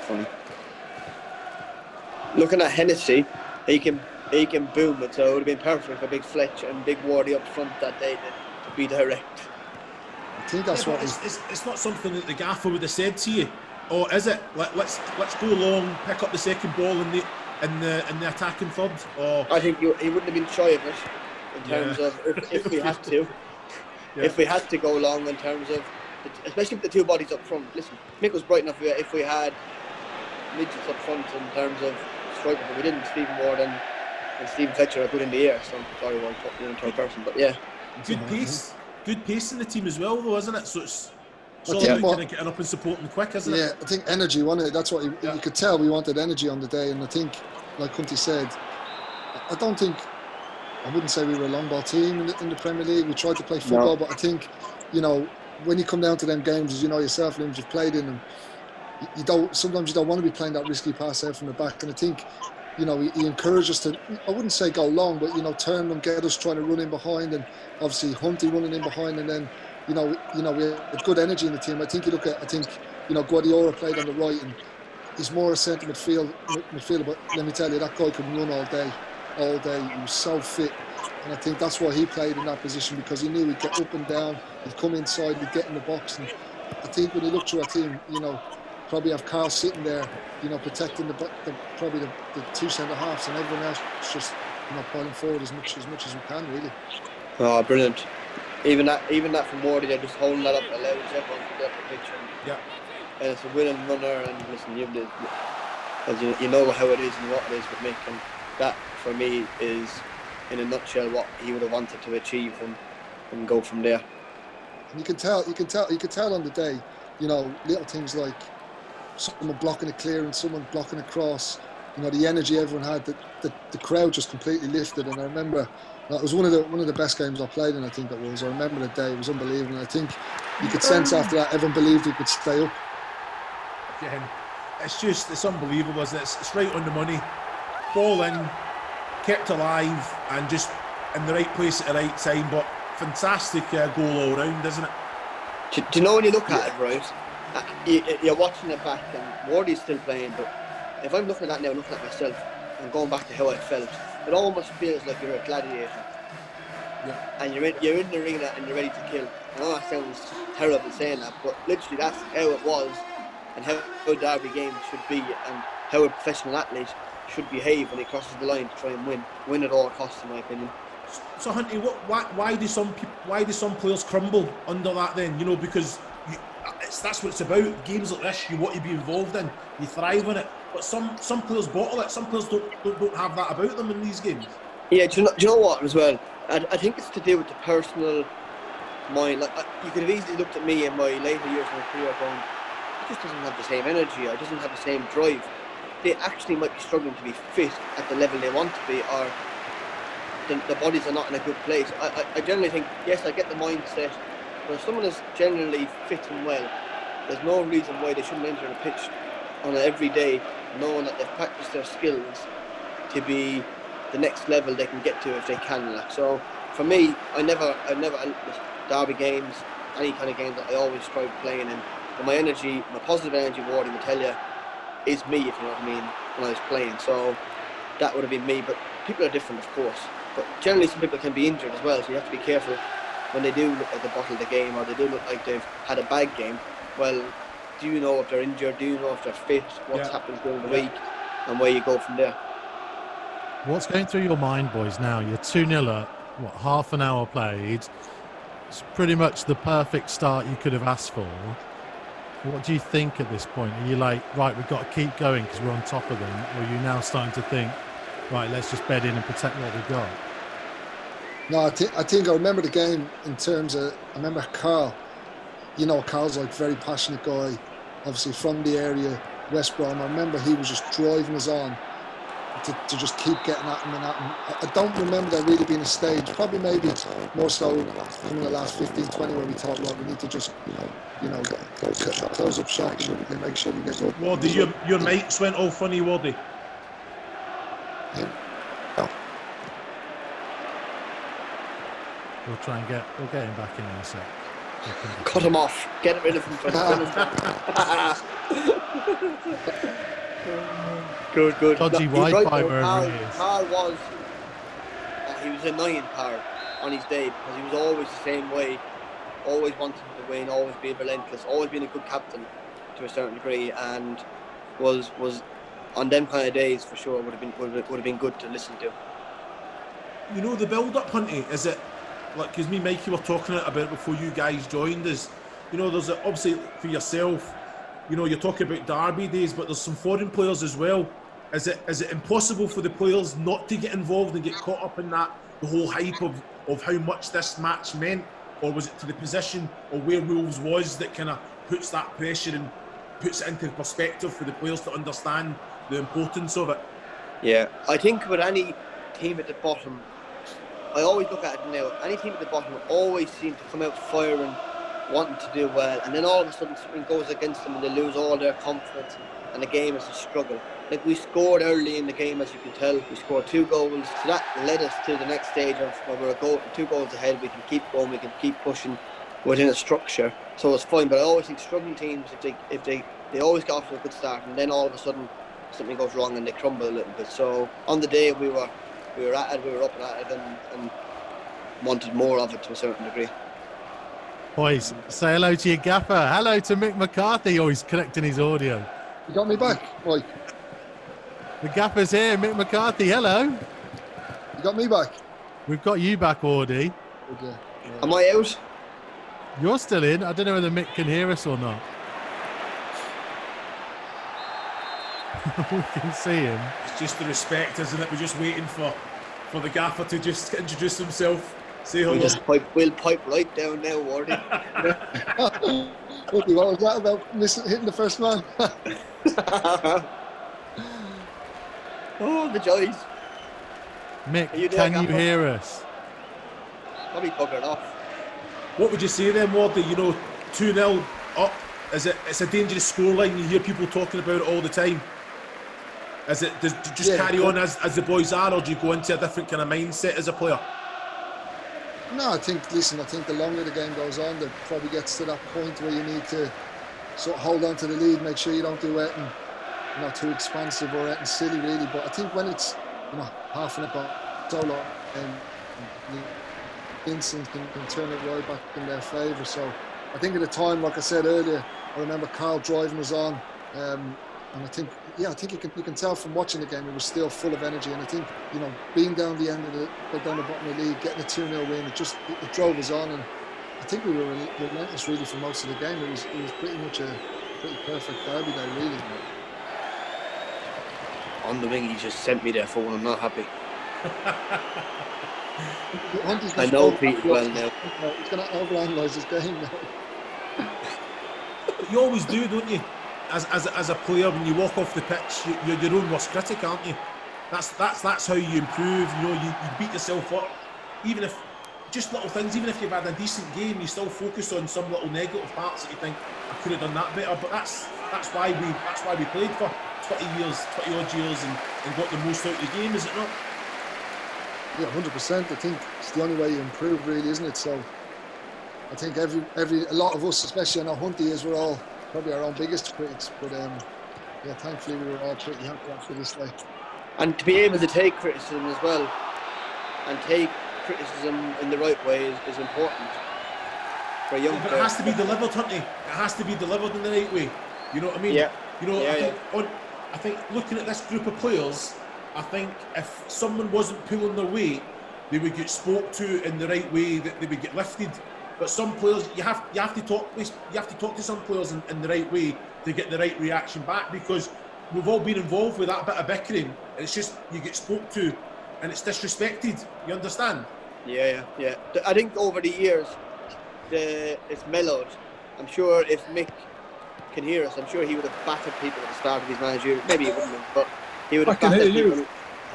Funny. Looking at Hennessy, he can boom it, so it would have been perfect for Big Fletch and Big Wardy up front that day to be direct. I think that's what it's not something that the gaffer would have said to you, or is it? Let's go long, pick up the second ball in the attacking third. Or I think he wouldn't have been shy of it in terms of if we had to. Yeah. If we had to go long in terms of, especially with the 2 bodies up front. Listen, Mick was bright enough if we had midgets up front in terms of striker, but we didn't. Stephen Ward and Stephen Fletcher are good in the air, so sorry, one third person, but yeah. Good pace in the team as well, though, isn't it? So it's all about kind of getting up and supporting quick, isn't it? Yeah, I think energy, wasn't it? That's what you could tell. We wanted energy on the day, and I think, like Hunty said, I wouldn't say we were a long ball team in the Premier League. We tried to play football, but I think, you know, when you come down to them games, as you know yourself, Liam, you've played in them, sometimes you don't want to be playing that risky pass out from the back. And I think, you know, he encouraged us to, I wouldn't say go long, but, you know, turn them, get us trying to run in behind, and obviously Hunty running in behind, and then, you know, we had good energy in the team. I think you know, Guardiola played on the right, and he's more a centre midfielder, but let me tell you, that guy could run all day. He was so fit, and I think that's why he played in that position, because he knew he'd get up and down, he'd come inside, he'd get in the box. And I think when you look through our team, you know, probably have Carl sitting there, you know, protecting the 2 centre halves, and everyone else just, you know, piling forward as much as we can, really. Oh, brilliant! Even that from Wardy, they're just holding that up, allows everyone to get the picture. Yeah. And it's a willing runner, and listen, you know how it is and what it is with Mick, and that for me is, in a nutshell, what he would have wanted to achieve and go from there. And you could tell on the day, you know, little things like someone blocking a clearance, someone blocking a cross, you know, the energy everyone had, the crowd just completely lifted. And I remember it was one of the best games I played in, I think it was. I remember the day, it was unbelievable. And I think you could sense after that everyone believed we could stay up. Again, it's unbelievable, isn't it? It's right on the money. Ball in, kept alive, and just in the right place at the right time. But fantastic goal all round, isn't it? Do you know when you look at it, right? You're watching it back, and Wardy's still playing. But if I'm looking at that now, looking at myself, and going back to how I felt, it almost feels like you're a gladiator. Yeah. And you're in the arena and you're ready to kill. I know that sounds terrible saying that, but literally that's how it was, and how derby games should be, and how a professional athlete should behave when he crosses the line to try and win at all costs, in my opinion. So Hunty, why do some players crumble under that then? You know, because that's what it's about. Games like this, you want to be involved in, you thrive in it. But some players bottle it. Some players don't have that about them in these games. Yeah, do you know what as well? I think it's to do with the personal mind. Like, you could have easily looked at me in my later years of my career going, he just doesn't have the same energy, or doesn't have the same drive. They actually might be struggling to be fit at the level they want to be, or the bodies are not in a good place. I generally think, yes, I get the mindset, but if someone is generally fit and well, there's no reason why they shouldn't enter the pitch on it every day, knowing that they've practiced their skills to be the next level they can get to if they can. Like, so for me, I never derby games, any kind of games that I always strive playing in. But my energy, my positive energy, Wardy will tell you, is me, if you know what I mean, when I was playing. So that would have been me. But people are different, of course. But generally, some people can be injured as well, so you have to be careful when they do look like they bottled the game or they do look like they've had a bad game. Well, do you know if they're injured? Do you know if they're fit? What's happened during the week? And where you go from there. What's going through your mind, boys, now? You're 2-0 up, half an hour played. It's pretty much the perfect start you could have asked for. What do you think at this point? Are you like, right, we've got to keep going because we're on top of them? Or are you now starting to think, right, let's just bed in and protect what we've got? No, I think I remember the game in terms of, I remember Carl. You know, Carl's like a very passionate guy, obviously from the area, West Brom. I remember he was just driving us on to just keep getting at him and at him. I don't remember there really being a stage, probably maybe more so in the last 15-20 where we thought, well, we need to just, close up shop and make sure we get up. Wardy, your mics went all funny, Wardy. Yeah. We'll get him back in a sec. Cut him off. Get rid of him. Good. Dodgy Wi-Fi wherever he is. Carl was, he was annoying, Carl, on his day because he was always the same way, always wanting to win, always being relentless, always being a good captain to a certain degree, and was on them kind of days for sure would have been good to listen to. You know, the build-up, Hunty, is it like, because me and Mikey were talking about it before you guys joined us, you know, there's obviously for yourself, you know, you're talking about derby days, but there's some foreign players as well. Is it impossible for the players not to get involved and get caught up in that, the whole hype of how much this match meant? Or was it to the position or where Wolves was that kind of puts that pressure and puts it into perspective for the players to understand the importance of it? Yeah, I think with any team at the bottom, I always look at it now, any team at the bottom always seem to come out firing, wanting to do well, and then all of a sudden something goes against them and they lose all their confidence and the game is a struggle. Like, we scored early in the game, as you can tell. We scored 2 goals, so that led us to the next stage of where we're 2 goals ahead. We can keep going, we can keep pushing within a structure, so it's fine. But I always think struggling teams, if they always get off to a good start, and then all of a sudden something goes wrong and they crumble a little bit. So on the day we were at it, we were up and at it, and wanted more of it to a certain degree. Boys, say hello to your gaffer. Hello to Mick McCarthy. Oh, he's connecting his audio. You got me back, Mike? The gaffer's here, Mick McCarthy. Hello. You got me back? We've got you back, Wardy. Okay. Am I out? You're still in. I don't know whether Mick can hear us or not. We can see him. It's just the respect, isn't it? We're just waiting for the gaffer to just introduce himself. Say hello. We'll pipe right down now, Wardy. What was that about hitting the first man? Oh, the joys. Mick, can you hear us? Probably buggered off. What would you say then, Wardy? You know, 2-0 up. It's a dangerous scoreline. You hear people talking about it all the time. Does you just carry on as the boys are, or do you go into a different kind of mindset as a player? No, I think the longer the game goes on, it probably gets to that point where you need to sort of hold on to the lead, make sure you don't do anything not too expansive or anything silly, really. But I think when it's, half an hour, so long, and the instance can turn it right back in their favour. So I think at the time, like I said earlier, I remember Carl driving us on, and I think you can tell from watching the game, it was still full of energy. And I think, being down the bottom of the league, getting a 2-0 win, it drove us on. And I think we were relentless really for most of the game. It was pretty much a pretty perfect derby day, really. On the wing, he just sent me there for one. I'm not happy. I know Pete well now. He's going to overanalyse his game now. But you always do, don't you? As a player, when you walk off the pitch, you're your own worst critic, aren't you? That's how you improve. You know, you beat yourself up, even if just little things. Even if you've had a decent game, you still focus on some little negative parts that you think I could have done that better. But that's why we played for 20 odd years, and got the most out of the game, is it not? Yeah, 100%. I think it's the only way you improve, really, isn't it? So I think a lot of us, especially I know Hunty is, we're all probably our own biggest critics, but yeah, thankfully we were all pretty happy after this day. And to be able to take criticism as well, and take criticism in the right way is important for a young But player. it has to be delivered, Hunty. It has to be delivered in the right way. You know what I mean? Yeah. You know, Yeah, I think looking at this group of players, I think if someone wasn't pulling their weight, they would get spoke to in the right way, that they would get lifted. But some players, you have to talk to some players in the right way to get the right reaction back, because we've all been involved with that bit of bickering, and it's just you get spoke to and it's disrespected. You understand? Yeah. I think over the years, it's mellowed. I'm sure if Mick can hear us, I'm sure he would have battered people at the start of his managerial. Maybe he wouldn't have, but he would have battered people.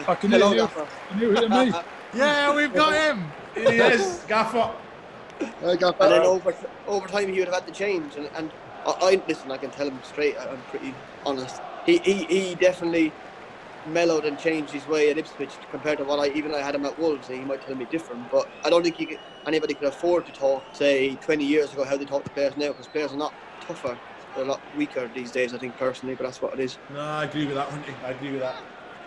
I can hear you. Can you hear me? Yeah, we've got him. Here he is, Gaffer. I got And that. then over time he would have had to change. And I listen, I can tell him straight. I'm pretty honest. He definitely mellowed and changed his way at Ipswich compared to what I had him at Wolves. He might tell me different, but I don't think anybody could afford to talk, say 20 years ago, how they talk to players now, because players are not tougher. They're a lot weaker these days, I think, personally, but that's what it is. No, I agree with that, Hunty. I agree with that.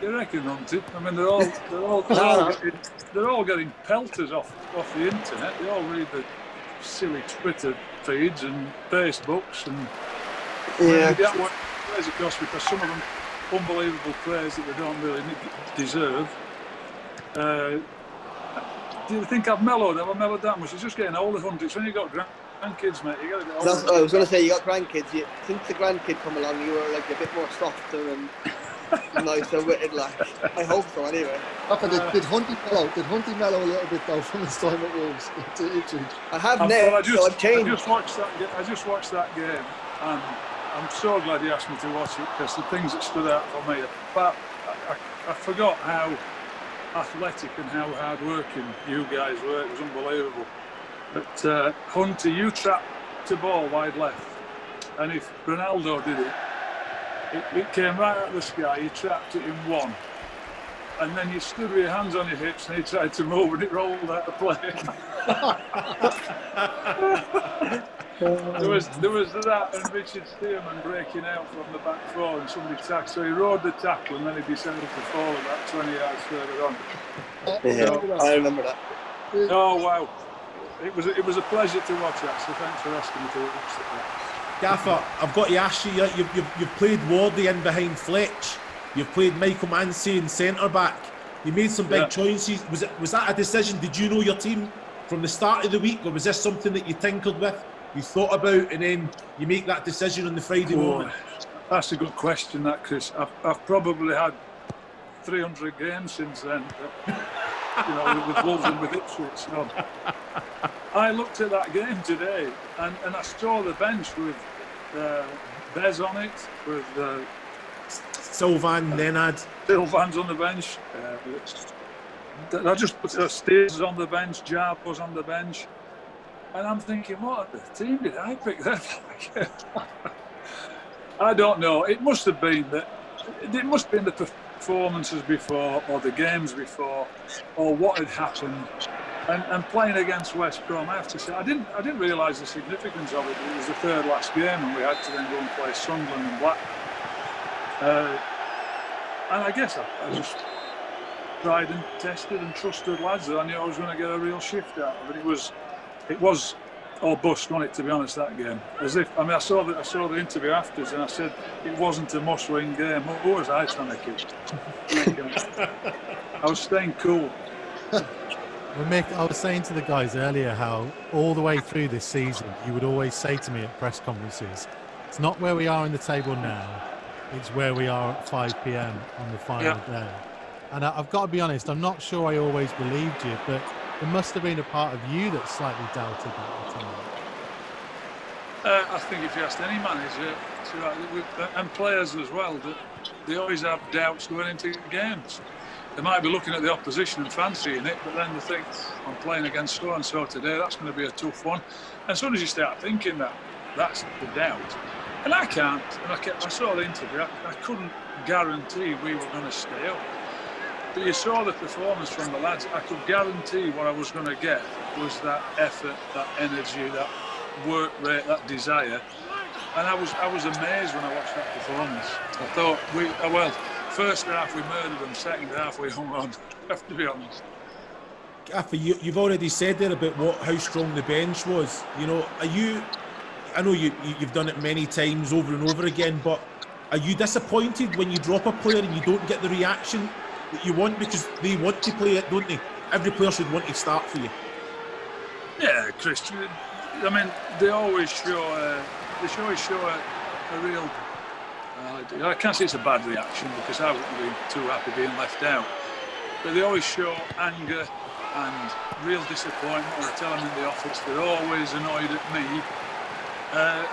You reckon, Hunty? I mean, they're all getting pelters off the internet. They all read the silly Twitter feeds and Facebooks, and Yeah. they get what plays across, because some of them unbelievable players that they don't really deserve. Do you think I've mellowed? Have I mellowed that much? It's just getting older, Hunty. It's when you got grandkids, mate. You got to get older. That's what I was going to say. You got grandkids. Since the grandkid come along, you were like a bit more softer and nicer witted, like. I hope so, anyway. Did Hunty mellow a little bit though from his time at Wolves to Ipswich? I have Well, now, I so I've changed. I just watched that game, and I'm so glad he asked me to watch it, because the things that stood out for me, but I forgot how athletic and how hard working you guys were. It was unbelievable. But Hunter, you trapped the ball wide left, and if Ronaldo did it came right out of the sky. You trapped it in one, and then you stood with your hands on your hips and he tried to move and it rolled out of play. There was that, and Richard Stearman breaking out from the back four, and somebody tackled. So he rode the tackle, and then he decided to fall about 20 yards further on. Yeah, I remember that. Oh wow! It was a pleasure to watch, actually. Thanks for asking me to watch that. Gaffer, I've got to ask you. You've played Wardy in behind Fletch. You've played Michael Mansey in centre back. You made some big choices. Was that a decision? Did you know your team from the start of the week, or was this something that you tinkered with, you thought about, and then you make that decision on the Friday morning? That's a good question, that, Chris. I've probably had 300 games since then, with Wolves and with Ipswich. So I looked at that game today, and I saw the bench with Bez on it, with Sylvan, Nenad. Sylvan's on the bench. I just put Steers on the bench, Jarb was on the bench. And I'm thinking, what team did I pick that? I don't know. It must have been the performances before, or the games before, or what had happened. And playing against West Brom, I have to say, I didn't realise the significance of it. It was the third last game, and we had to then go and play Sunderland and Black. And I guess I just tried and tested and trusted lads that I knew I was going to get a real shift out of it. It was all bust, wasn't it, to be honest, that game? I saw the interview afterwards, and I said it wasn't a must-win game. Who was I trying to keep? I was staying cool. Well, Mick, I was saying to the guys earlier how all the way through this season, you would always say to me at press conferences, it's not where we are in the table now, it's where we are at 5 p.m. on the final day. And I've got to be honest, I'm not sure I always believed you, but there must have been a part of you that slightly doubted that at the time. I think if you asked any manager, and players as well, that they always have doubts going into games. They might be looking at the opposition and fancying it, but then they think, I'm playing against so-and-so today, that's going to be a tough one. And as soon as you start thinking that, that's the doubt. And I can't, and I saw the interview, I couldn't guarantee we were going to stay up. But you saw the performance from the lads. I could guarantee what I was going to get was that effort, that energy, that work rate, that desire. And I was amazed when I watched that performance. I thought, first half we murdered them, second half we hung on. I have to be honest. Gaffer, you've already said there about how strong the bench was. You know, I know you've done it many times over and over again, but are you disappointed when you drop a player and you don't get the reaction that you want, because they want to play it, don't they? Every player should want to start for you. Yeah, Chris. I mean, they always show a real. I can't say it's a bad reaction because I wouldn't be too happy being left out. But they always show anger and real disappointment when I tell them in the office. They're always annoyed at me.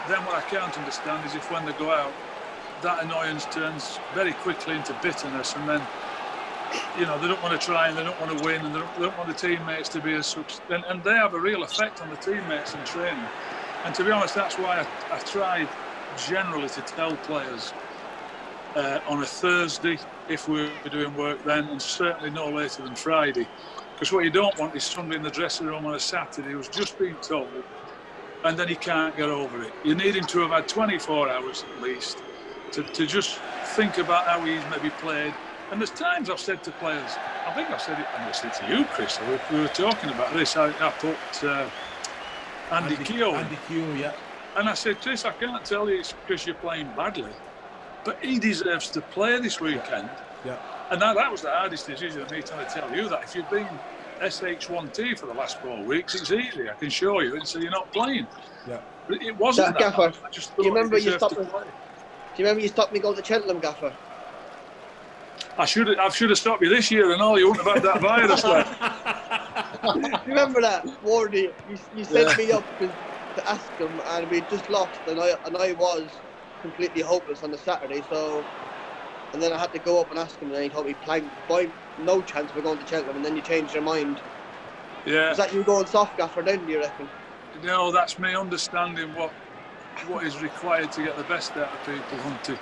Then what I can't understand is if when they go out, that annoyance turns very quickly into bitterness, and then, you know, they don't want to try and they don't want to win, and they don't want the teammates to be as such. And they have a real effect on the teammates in training. And to be honest, that's why I tried generally to tell players on a Thursday if we were doing work then, and certainly no later than Friday. Because what you don't want is somebody in the dressing room on a Saturday who's just been told, and then he can't get over it. You need him to have had 24 hours at least to just think about how he's maybe played. And there's times I've said to players, I think I've said it, I'm going to say to you, Chris, we were talking about this, I put Andy Keogh. Andy Keogh, yeah. And I said, Chris, I can't tell you it's because you're playing badly, but he deserves to play this weekend. Yeah. And that was the hardest decision of me trying to tell you that. If you've been SH1T for the last 4 weeks, it's easy. I can show you and say you're not playing. Yeah. But it wasn't that Gaffer, hard. I just do you remember you deserved stopped me? Do you remember you stopped me going to Cheltenham, Gaffer? I should have stopped you this year and all. You wouldn't have had that virus left. Do you remember that, Wardy? You sent me up to ask him, and we just lost, and I was completely hopeless on the Saturday. So, and then I had to go up and ask him, and he told me, "Boy, no chance we're going to Cheltenham." And then you changed your mind. Yeah. Was that you going soft, Gaffer? Then do you reckon? No, that's me understanding what is required to get the best out of people, Hunty.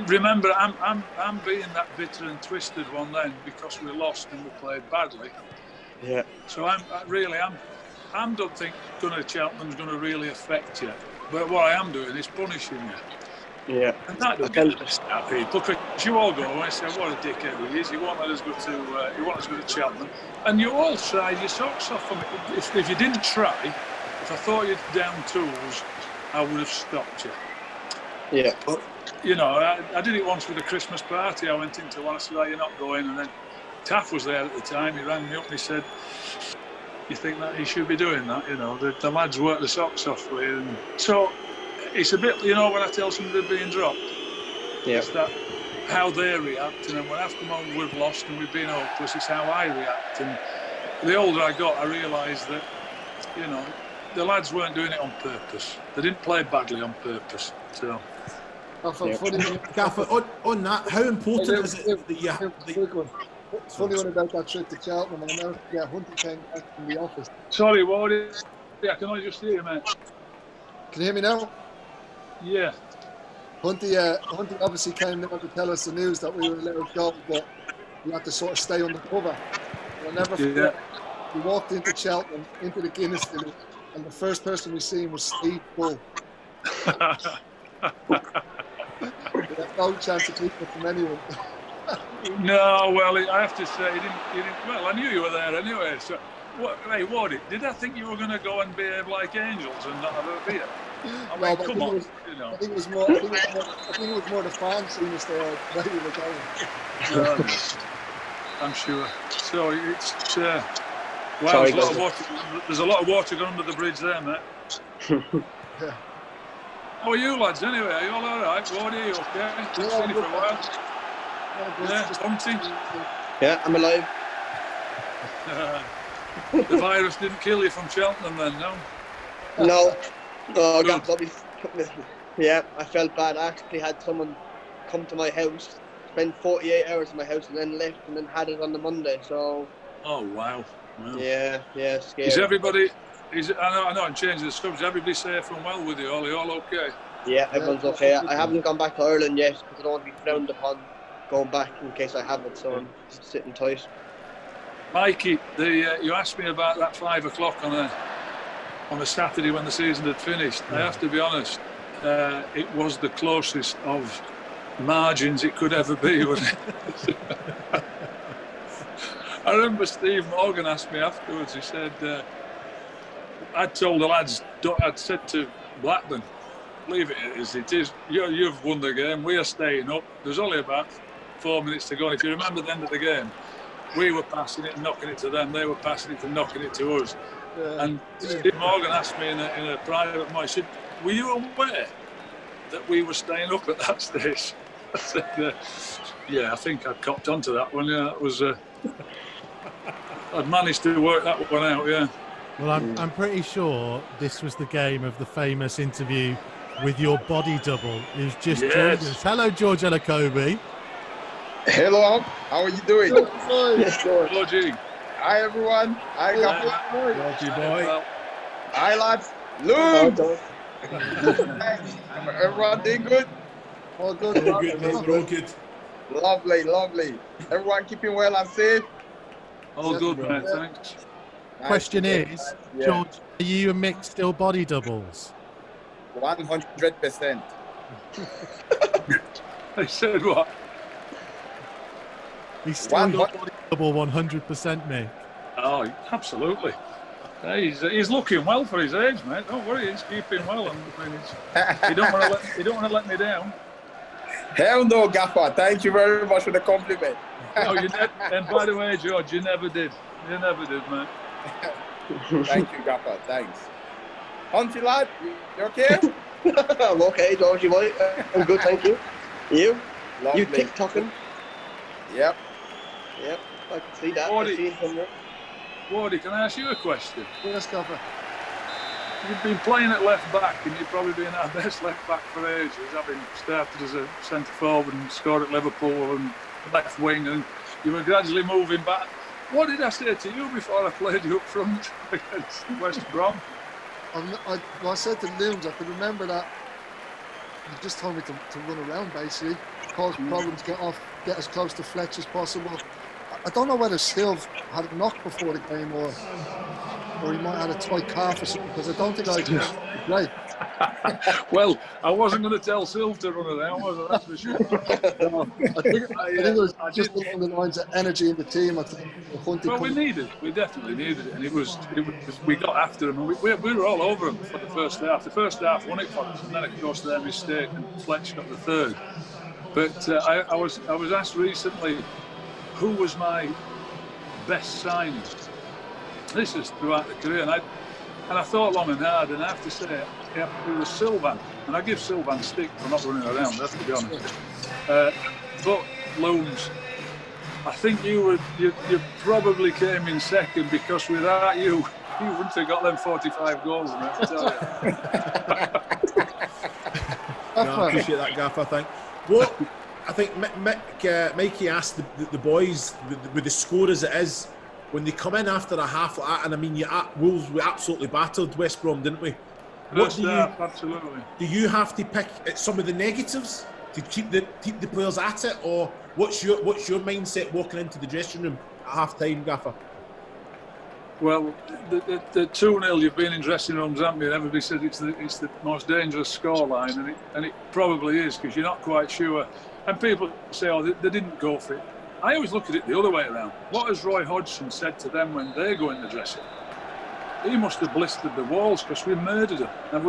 Remember, I'm being that bitter and twisted one then because we lost and we played badly. Yeah. So I don't think going to Cheltenham's going to really affect you. But what I am doing is punishing you. Yeah. And that don't get the best out of people, because you all go and say, what a dickhead he is. He won't let us go to Cheltenham. And you all tried your socks off from it. If you didn't try, if I thought you'd down tools, I would have stopped you. Yeah. But, you know, I did it once with a Christmas party. I went into one, I said, you're not going. And then Taff was there at the time. He rang me up and he said, you think that he should be doing that? You know, the lads work the socks off with you. And so it's a bit, you know, when I tell somebody they're being dropped, it's that how they react. And then when I've come on, we've lost and we've been hopeless, it's how I react. And the older I got, I realised that, you know, the lads weren't doing it on purpose. They didn't play badly on purpose. So. Gaffer, on that, how important is it that you have... It's funny one about that trip to Cheltenham, and now Hunty came back from the office. Sorry, Wardy. I can only just hear you, mate. Can you hear me now? Yeah. Hunty obviously came down to tell us the news that we were allowed to go, but we had to sort of stay under cover. I'll never forget. We walked into Cheltenham, into the Guinness Village, and the first person we seen was Steve Bull. We had no chance to keep it from anyone. No, well, I have to say, he didn't. Well, I knew you were there anyway. So, hey, Wardy, did I think you were going to go and behave like angels and not have a beer? I mean, come on, you know. I think it was more the fans seeing us there where we were going. I'm sure. So it's wow. There's a lot of water going under the bridge there, mate. Yeah. How are you lads anyway? Are you all right? Wardy, are you okay? Haven't seen you for a while. Yeah, Hunty. Yeah, I'm alive. The virus didn't kill you from Cheltenham then, no? No. Oh, Good. probably. Yeah, I felt bad. I actually had someone come to my house, spend 48 hours in my house, and then left, and then had it on the Monday. So Oh, wow. yeah, scary. Is everybody... I know I'm changing the subject. Is everybody safe and well with you? Are you all okay? Yeah, everyone's okay. I haven't gone back to Ireland yet because I don't want to be frowned upon going back in case I have it. So I'm sitting tight. Mikey, you asked me about that 5 o'clock on a Saturday when the season had finished. I have to be honest, it was the closest of margins it could ever be, wasn't it? I remember Steve Morgan asked me afterwards, he said, I'd told the lads, I'd said to Blackburn, leave it as it is. You've won the game, we are staying up. There's only about 4 minutes to go. If you remember the end of the game, we were passing it and knocking it to them. They were passing it and knocking it to us. Yeah. And Steve Morgan asked me in a private moment, he said, were you aware that we were staying up at that stage? I said, yeah, I think I'd copped onto that one. Yeah, that was... I'd managed to work that one out, yeah. Well, I'm pretty sure this was the game of the famous interview with your body double, who's just joined us. Hello, George Elokobi. Hello, how are you doing? Yes, George. Hello, G. Hi, everyone. Hi, Georgie boy. Hi, lads. Look. Everyone doing good? All good. All good, mate. All good. Lovely. Everyone keeping well and safe? All good, man. Thanks. Question is, George, are you and Mick still body doubles? 100%. I said what? He's still your body double 100%, Mick. Oh, absolutely. He's looking well for his age, mate. Don't worry, he's keeping well. He don't want to let me down. Hell no, Gaffer. Thank you very much for the compliment. Oh, and by the way, George, you never did. You never did, mate. Thank you, Gaffer. Thanks. Hunty lad, you okay? I'm okay, George. You might. I'm good, thank you. You? Lovely. You TikToking? Yep. I can see that. Wardy, can I ask you a question? Yes, Gaffer. You've been playing at left back, and you've probably been our best left back for ages, having started as a centre forward and scored at Liverpool and left wing, and you were gradually moving back. What did I say to you before I played you up front against West Brom? I said to Looms, I could remember that you just told me to run around, basically, cause problems, get as close to Fletch as possible. I don't know whether Silv had it knocked before the game or he might have had a tight calf or something, because I don't think I could play. Well, I wasn't going to tell Silv to run around, was I? That's for sure. I think it was just along the lines of energy in the team. I think we definitely needed it, and it was we got after them, and we were all over them for the first half. The first half won it for us, and then of course their mistake, and Fletch got the third. But I was asked recently who was my best signing. This is throughout the career, and I thought long and hard, and I have to say it was Sylvan, and I give Sylvan stick for not running around, I have to be honest. But Looms, I think you probably came in second, because without you wouldn't have got them 45 goals, mate, I tell you. I appreciate that, Gaff. I think Mikey asked the boys with the score as it is, when they come in after a half like that, and I mean, Wolves, we absolutely battered West Brom, didn't we? Absolutely. Do you have to pick at some of the negatives to keep the players at it, or what's your mindset walking into the dressing room at half time, Gaffer? Well, the 2-0, you've been in dressing rooms, haven't you? And everybody said it's the most dangerous scoreline, and it probably is, because you're not quite sure. And people say, oh, they didn't go for it. I always look at it the other way around. What has Roy Hodgson said to them when they go in the dressing room? He must have blistered the walls, because we murdered them. And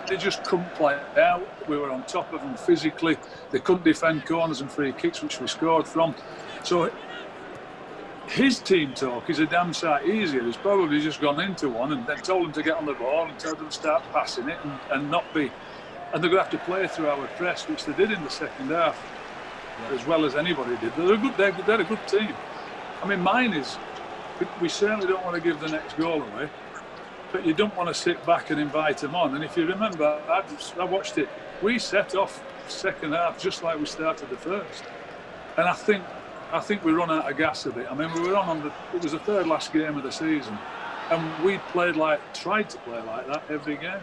they just couldn't play it out. We were on top of them physically. They couldn't defend corners and free kicks, which we scored from. So his team talk is a damn sight easier. He's probably just gone into one and then told them to get on the ball and told them to start passing it and not be. And they're going to have to play through our press, which they did in the second half, as well as anybody did. They're a good team. I mean, mine is, we certainly don't want to give the next goal away. but you don't want to sit back and invite them on. And if you remember, I watched it. We set off second half just like we started the first, and I think we run out of gas a bit. I mean, we were it was the third last game of the season, and we tried to play like that every game.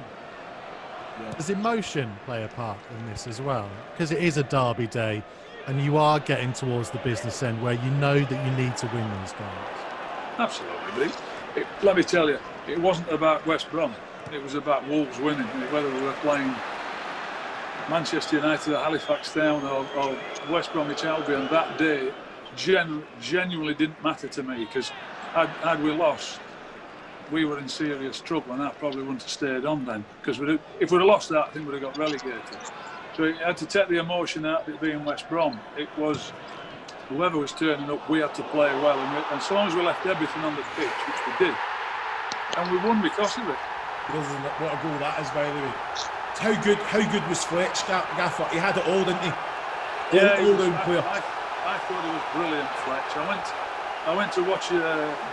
Yeah. Does emotion play a part in this as well? Because it is a derby day, and you are getting towards the business end where you know that you need to win these games. Absolutely, but let me tell you, it wasn't about West Brom. It was about Wolves winning, whether we were playing Manchester United or Halifax Town or West Bromwich Albion. That day genuinely didn't matter to me, because had we lost, we were in serious trouble, and I probably wouldn't have stayed on then, because if we'd have lost that, I think we'd have got relegated. So you had to take the emotion out of it being West Brom. It was whoever was turning up, we had to play well, and so long as we left everything on the pitch, which we did, and we won because of it. What a goal that is, by the way. How good was Fletch, Gaffer? He had it all, didn't he? All-round player. I thought he was brilliant, Fletch. I went to watch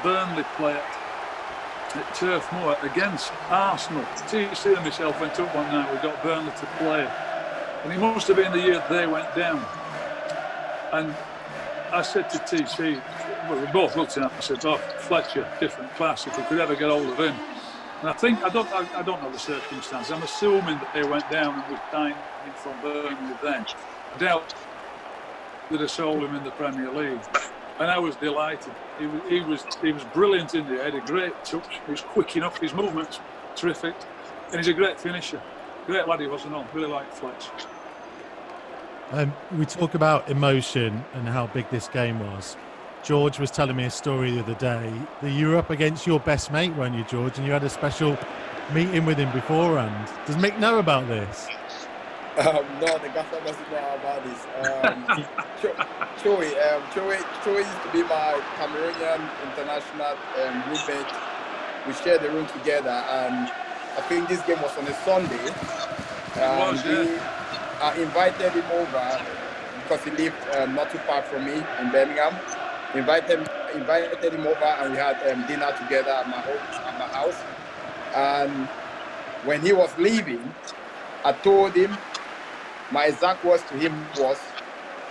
Burnley play at Turf Moor against Arsenal. TC and myself went up one night. We got Burnley to play, and it must have been the year they went down. And I said to TC, well, we both looked at him. I said, "Oh, Fletcher, different class. If we could ever get hold of him." And I don't know the circumstances. I'm assuming that they went down and we signed him from Burnley then. I doubt that I sold him in the Premier League, and I was delighted. He was brilliant in the head, a great touch. He was quick enough. His movements terrific, and he's a great finisher. Great lad he was, and all. Really liked Fletch. We talk about emotion and how big this game was. George was telling me a story the other day that you were up against your best mate, weren't you, George? And you had a special meeting with him beforehand. Does Mick know about this? No, the gaffer doesn't know about this. Choi used to be my Cameroonian international roommate. We shared the room together, and I think this game was on a Sunday. I invited him over because he lived not too far from me in Birmingham. Invited him over, and we had dinner together at my house. And when he was leaving, I told him, my exact words to him was,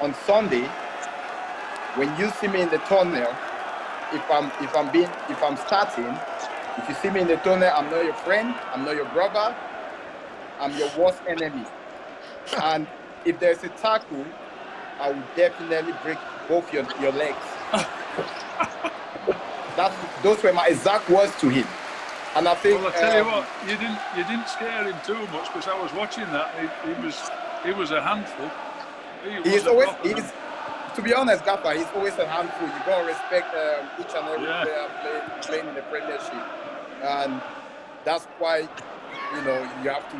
on Sunday, when you see me in the tunnel, if I'm starting, if you see me in the tunnel, I'm not your friend, I'm not your brother, I'm your worst enemy. And if there's a tackle, I will definitely break both your legs. Those were my exact words to him. And I think, well, I tell you what, you didn't scare him too much, because I was watching that. He was a handful. To be honest, Gaffer, he's always a handful. You gotta respect each and every player playing in the Premiership, and that's why you have to.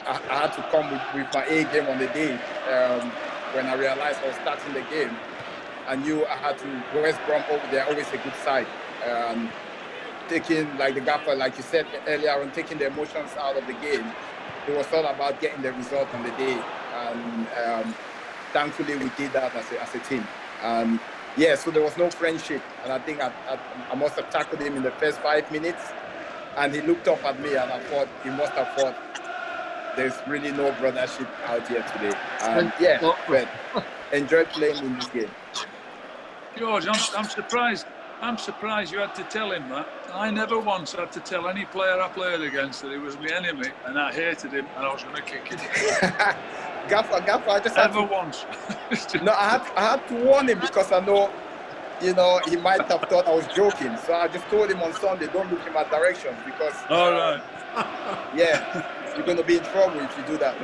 I had to come with my A game on the day when I realized I was starting the game. I knew I had to. West Brom over there, always a good side. Taking, like the Gaffer, like you said earlier on, taking the emotions out of the game. It was all about getting the result on the day, and thankfully we did that as a team. So there was no friendship, and I think I must have tackled him in the first 5 minutes, and he looked up at me, and I thought he must have thought there's really no brothership out here today. But enjoy playing in this game. George, I'm surprised. I'm surprised you had to tell him that. I never once had to tell any player I played against that he was my enemy and I hated him and I was going to kick him. Gaffer, I just never once. No, I had to warn him, because I know, he might have thought I was joking. So I just told him on Sunday, don't look in my direction, because all right. You're going to be in trouble if you do that.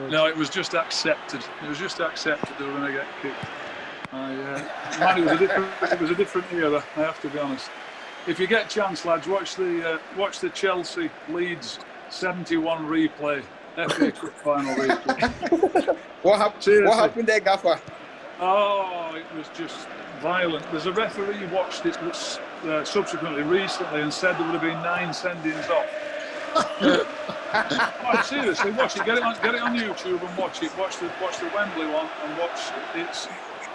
No, it was just accepted. It was just accepted they were going to get kicked. It was a different era, I have to be honest. If you get a chance, lads, watch the Chelsea Leeds 71 replay, FA Cup final replay. What happened there, Gaffer? Oh, it was just violent. There's a referee who watched it subsequently recently and said there would have been 9 sendings off. Quite seriously, watch it. Get it on YouTube and watch it. Watch the Wembley one and watch it. It's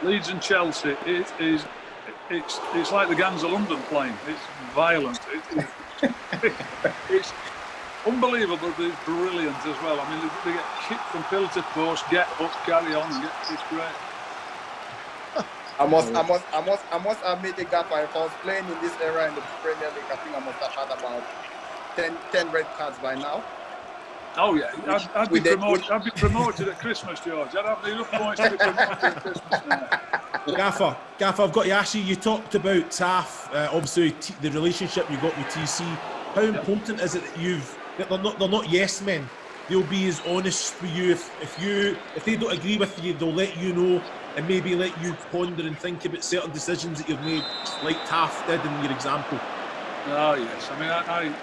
Leeds and Chelsea. It is it's like the Gangs of London playing. It's violent. It's unbelievable, but it's brilliant as well. I mean, they get kicked from pillar to post, get up, carry on, and it's great. I must admit the gap. If I was playing in this era in the Premier League, I think I must have had about 10 red cards by now. Oh yeah, I'd be promoted at Christmas, George. I'd have enough points to be promoted at Christmas now. Gaffer, I've got to ask you. You talked about Taff, obviously the relationship you got with TC. How important is it that they're not yes men? They'll be as honest with you. If they don't agree with you, they'll let you know and maybe let you ponder and think about certain decisions that you've made, like Taff did in your example. Oh yes, I mean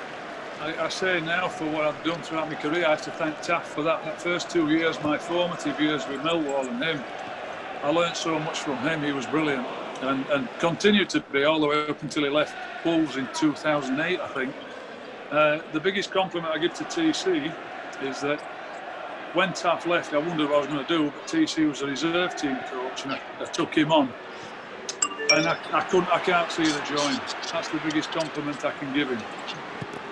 I say now, for what I've done throughout my career, I have to thank Taff for that first 2 years, my formative years with Millwall and him. I learned so much from him. He was brilliant and continued to be all the way up until he left Wolves in 2008, I think. The biggest compliment I give to TC is that when Taff left, I wondered what I was going to do, but TC was a reserve team coach and I took him on. And I can't see the join. That's the biggest compliment I can give him.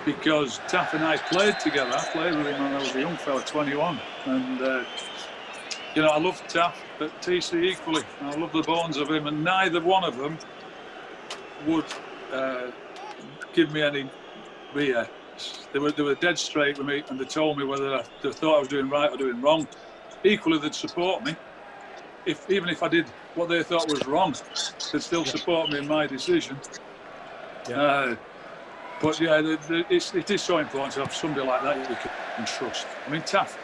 Because Taff and I played together. I played with him when I was a young fella, 21. And, I love Taff, but TC equally. I love the bones of him. And neither one of them would give me any BS. They were dead straight with me, and they told me whether they thought I was doing right or doing wrong. Equally, they'd support me. Even if I did what they thought was wrong, they'd still support me in my decision. Yeah. But yeah, it is so important to have somebody like that you can trust. I mean, Taff,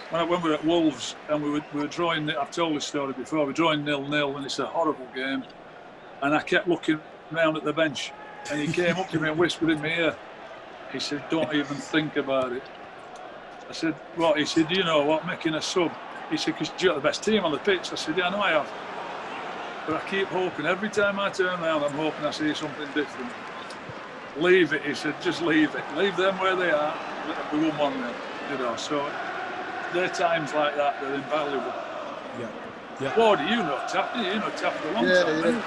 when we were at Wolves and we were drawing, I've told this story before, we're drawing 0-0 and it's a horrible game. And I kept looking round at the bench and he came up to me and whispered in my ear. He said, "Don't even think about it." I said, "What?" He said, "You know what, making a sub." He said, "Because you're the best team on the pitch." I said, "Yeah, I know I have. But I keep hoping, every time I turn around, I'm hoping I see something different." Leave it, he said, just leave it. Leave them where they are. We won 1-0, So there are times like that, they're invaluable. Yeah. Ward, you know Taff, you know Taff for a long time. Yeah,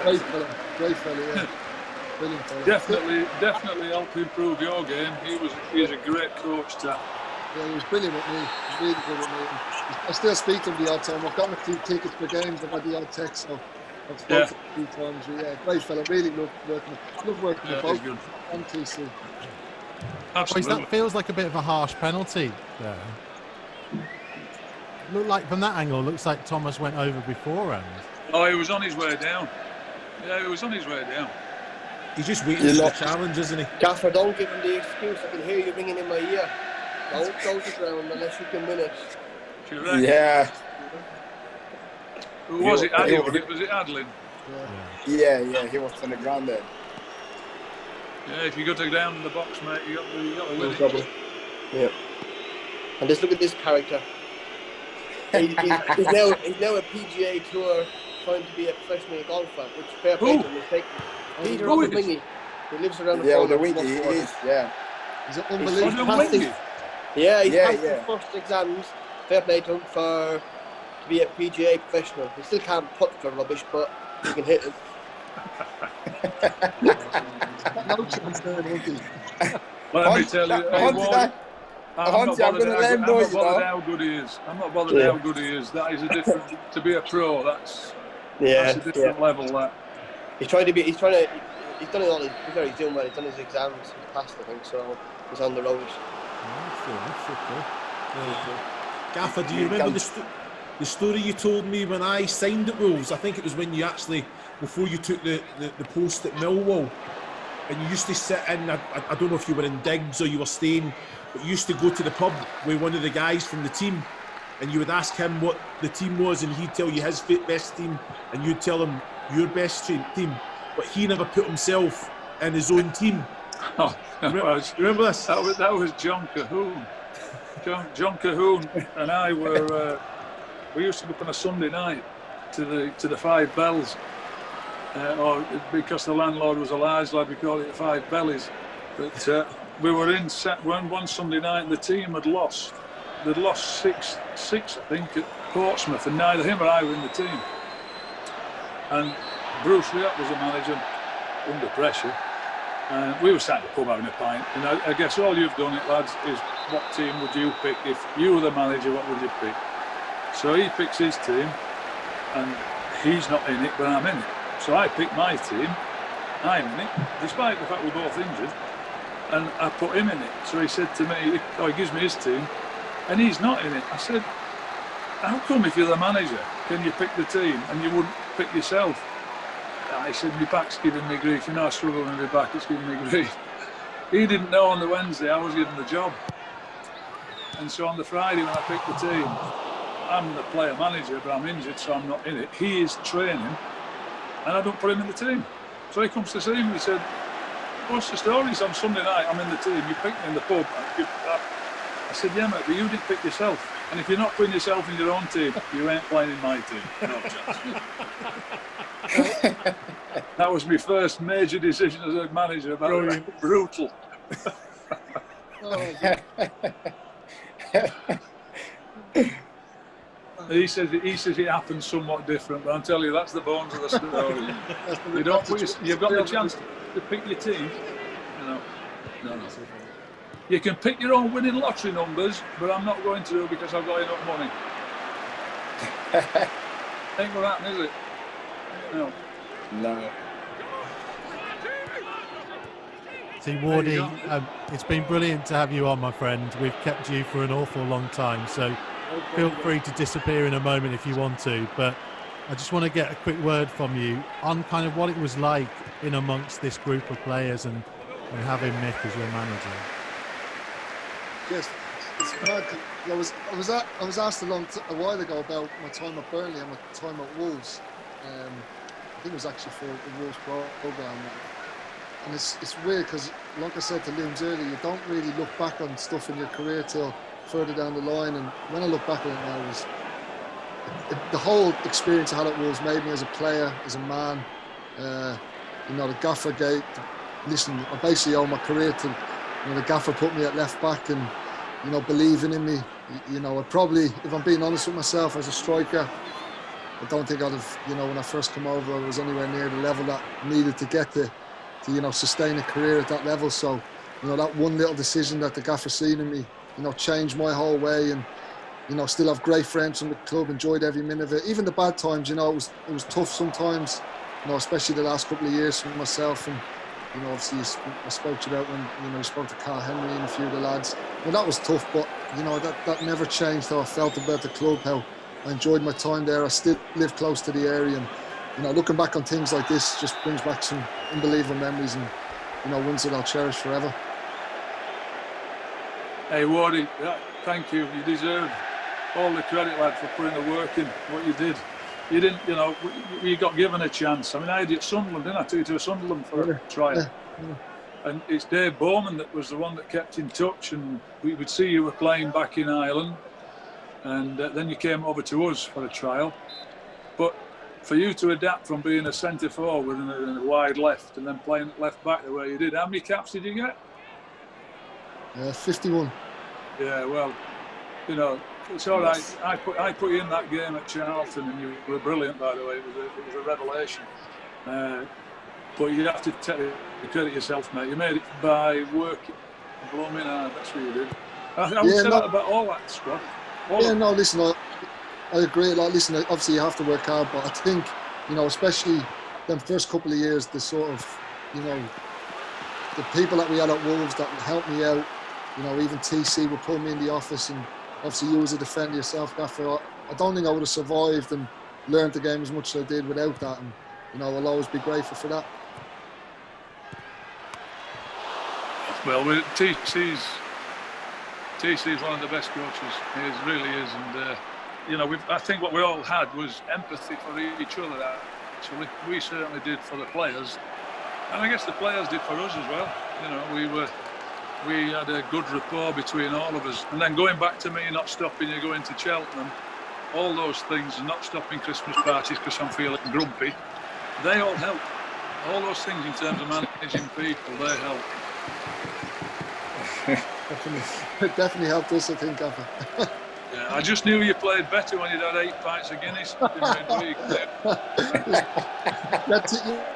great fella, yeah. Brilliant fella. Definitely helped improve your game. He's a great coach, Taff. Yeah, he was brilliant with me. He was really good with me. I still speak to him the odd time. I've gotten a few tickets for games. I've had the odd text, so I've spoken to him a few times. Yeah, great fella. Really love working with both and TC. Absolutely. Boys, that feels like a bit of a harsh penalty there. Look like from that angle, looks like Thomas went over beforehand. Oh, he was on his way down. Yeah, he was on his way down. He's just waiting for the challenge, isn't he? Gaffer, don't give him the excuse. I can hear you ringing in my ear. Don't go to ground unless you can win it. Yeah. Who was it? Addy, was it Adlin? Yeah, he was on the ground there. Yeah, if you go to the ground in the box, mate, you got to win it. Yeah. And just look at this character. He's now a PGA Tour trying to be a professional golfer, which fair play to him. Peter Wingy. He lives around the corner. Yeah, the Wingy, he is, yeah. He's unbelievable. He's passed his first exams. Fair play to him to be a PGA professional. He still can't putt for rubbish, but he can hit it. No chance there, Wingy. Let me tell you, I'm not bothered how good he is. I'm not bothered how good he is. That is a different. To be a pro, that's a different level. That he's done it all. He's doing well. He's done his exams. He's passed, I think. So he's on the road. Gaffer, do you remember the story you told me when I signed at Wolves? I think it was when you actually, before you took the post at Millwall, and you used to sit in. I don't know if you were in digs or you were staying. But you used to go to the pub with one of the guys from the team and you would ask him what the team was and he'd tell you his best team and you'd tell him your best team. But he never put himself in his own team. Oh, remember this? That was John Cahoon. John Cahoon and I were... we used to go up on a Sunday night to the Five Bells. Or because the landlord was a large lad, we called it the Five Bellies. But... we were in one Sunday night and the team had lost. They'd lost 6-6, I think, at Portsmouth, and neither him or I were in the team. And Bruce Riott was the manager. under pressure. We were sat in the pub having a pint, and I guess all you've done it, lads, is what team would you pick? If you were the manager, what would you pick? So he picks his team, and he's not in it, but I'm in it. So I pick my team, I'm in it, despite the fact we're both injured, and I put him in it. So he said to me, he gives me his team, and he's not in it. I said, how come if you're the manager, can you pick the team and you wouldn't pick yourself? He said, my back's giving me grief. You know, I struggle with my back, it's giving me grief. He didn't know on the Wednesday I was given the job. And so on the Friday when I picked the team, I'm the player manager, but I'm injured, so I'm not in it. He is training, and I don't put him in the team. So he comes to see me and he said, what's the story? So on Sunday night, I'm in the team. You picked me in the pub. I said, yeah, mate, but you didn't pick yourself. And if you're not putting yourself in your own team, you ain't playing in my team. No chance. That was my first major decision as a manager. Brutal. He says it happens somewhat different, but I'm telling you, that's the bones of the story. You've got the chance to pick your team. No. You can pick your own winning lottery numbers, but I'm not going to because I've got enough money. Ain't gonna happen, is it? No. See, Wardy, it's been brilliant to have you on, my friend. We've kept you for an awful long time, so feel free to disappear in a moment if you want to. But I just want to get a quick word from you on kind of what it was like in amongst this group of players and having Mick as your manager. Yes, it's mad. I was asked a while ago about my time at Burnley and my time at Wolves. I think it was actually for the Wolves programme. And it's weird because, like I said to Liam's earlier, you don't really look back on stuff in your career till further down the line. And when I look back on it now, it was the whole experience I had at Wolves made me as a player, as a man. The gaffer gate. Listen, I basically owe my career to the gaffer put me at left back and believing in me. I probably, if I'm being honest with myself, as a striker, I don't think I'd have, when I first come over, I was anywhere near the level that I needed to get to sustain a career at that level. So, that one little decision that the gaffer seen in me, changed my whole way. And, still have great friends from the club, enjoyed every minute of it. Even the bad times, it was tough sometimes, especially the last couple of years for myself. And, obviously I spoke to you about when, you spoke to Carl Henry and a few of the lads. That was tough, but, that never changed how I felt about the club, how I enjoyed my time there. I still live close to the area, and looking back on things like this just brings back some unbelievable memories and ones that I'll cherish forever. Hey Wardy, thank you. You deserve all the credit, lad, for putting the work in. What you did. You didn't, you got given a chance. I mean, I had you at Sunderland, didn't I? Took you to Sunderland for a trial. Yeah. And it's Dave Bowman that was the one that kept in touch, and we would see you were playing back in Ireland, and then you came over to us for a trial. But for you to adapt from being a centre forward and a wide left and then playing left back the way you did, how many caps did you get? 51. Yeah, well, it's all right. I put you in that game at Charlton, and you were brilliant, by the way. It was a revelation. But you have to take the credit yourself, mate. You made it by working, blooming hard. That's what you did. I would say that about all that squad. Listen, I agree. Listen, obviously you have to work hard, but I think, especially them first couple of years, the sort of, the people that we had at Wolves that helped me out, even TC would pull me in the office, and obviously you as a defender yourself, Gaffer, I don't think I would have survived and learned the game as much as I did without that, and I'll always be grateful for that. Well, TC's one of the best coaches. He really is, and I think what we all had was empathy for each other. Actually, we certainly did for the players, and I guess the players did for us as well. We had a good rapport between all of us. And then going back to me not stopping you going to Cheltenham, all those things, and not stopping Christmas parties because I'm feeling grumpy, they all help. All those things in terms of managing people, they help. It definitely helped us, I think, Gaffer. Yeah, I just knew you played better when you'd had 8 pints of Guinness in midweek.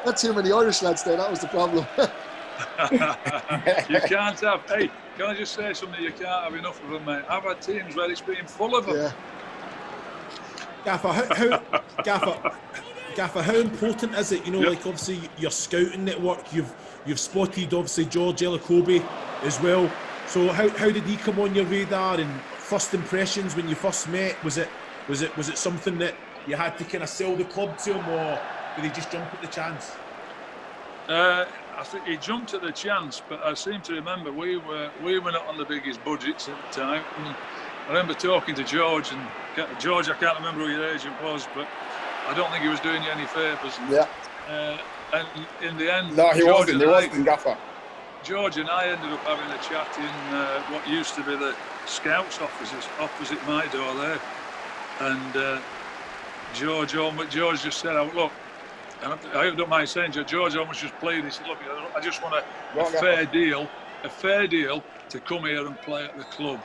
That's too many Irish lads there. That was the problem. You can't have. Hey, can I just say something? You can't have enough of them, mate. I've had teams where it's been full of them. Yeah. Gaffer, how important is it? You know, Yep. like obviously your scouting network. You've spotted obviously George Elokobi as well. So how did he come on your radar? And first impressions when you first met, was it something that you had to kind of sell the club to him, or did he just jump at the chance? I think he jumped at the chance, but I seem to remember we were not on the biggest budgets at the time. And I remember talking to George, and George, I can't remember who your agent was, but I don't think he was doing you any favours. Yeah. And in the end, No, he wasn't. He wasn't, Gaffer. George and I ended up having a chat in what used to be the Scouts offices opposite my door there, and George just said, "Oh, look, I don't mind saying, George almost just played. He said, look, I just want a fair deal to come here and play at the club."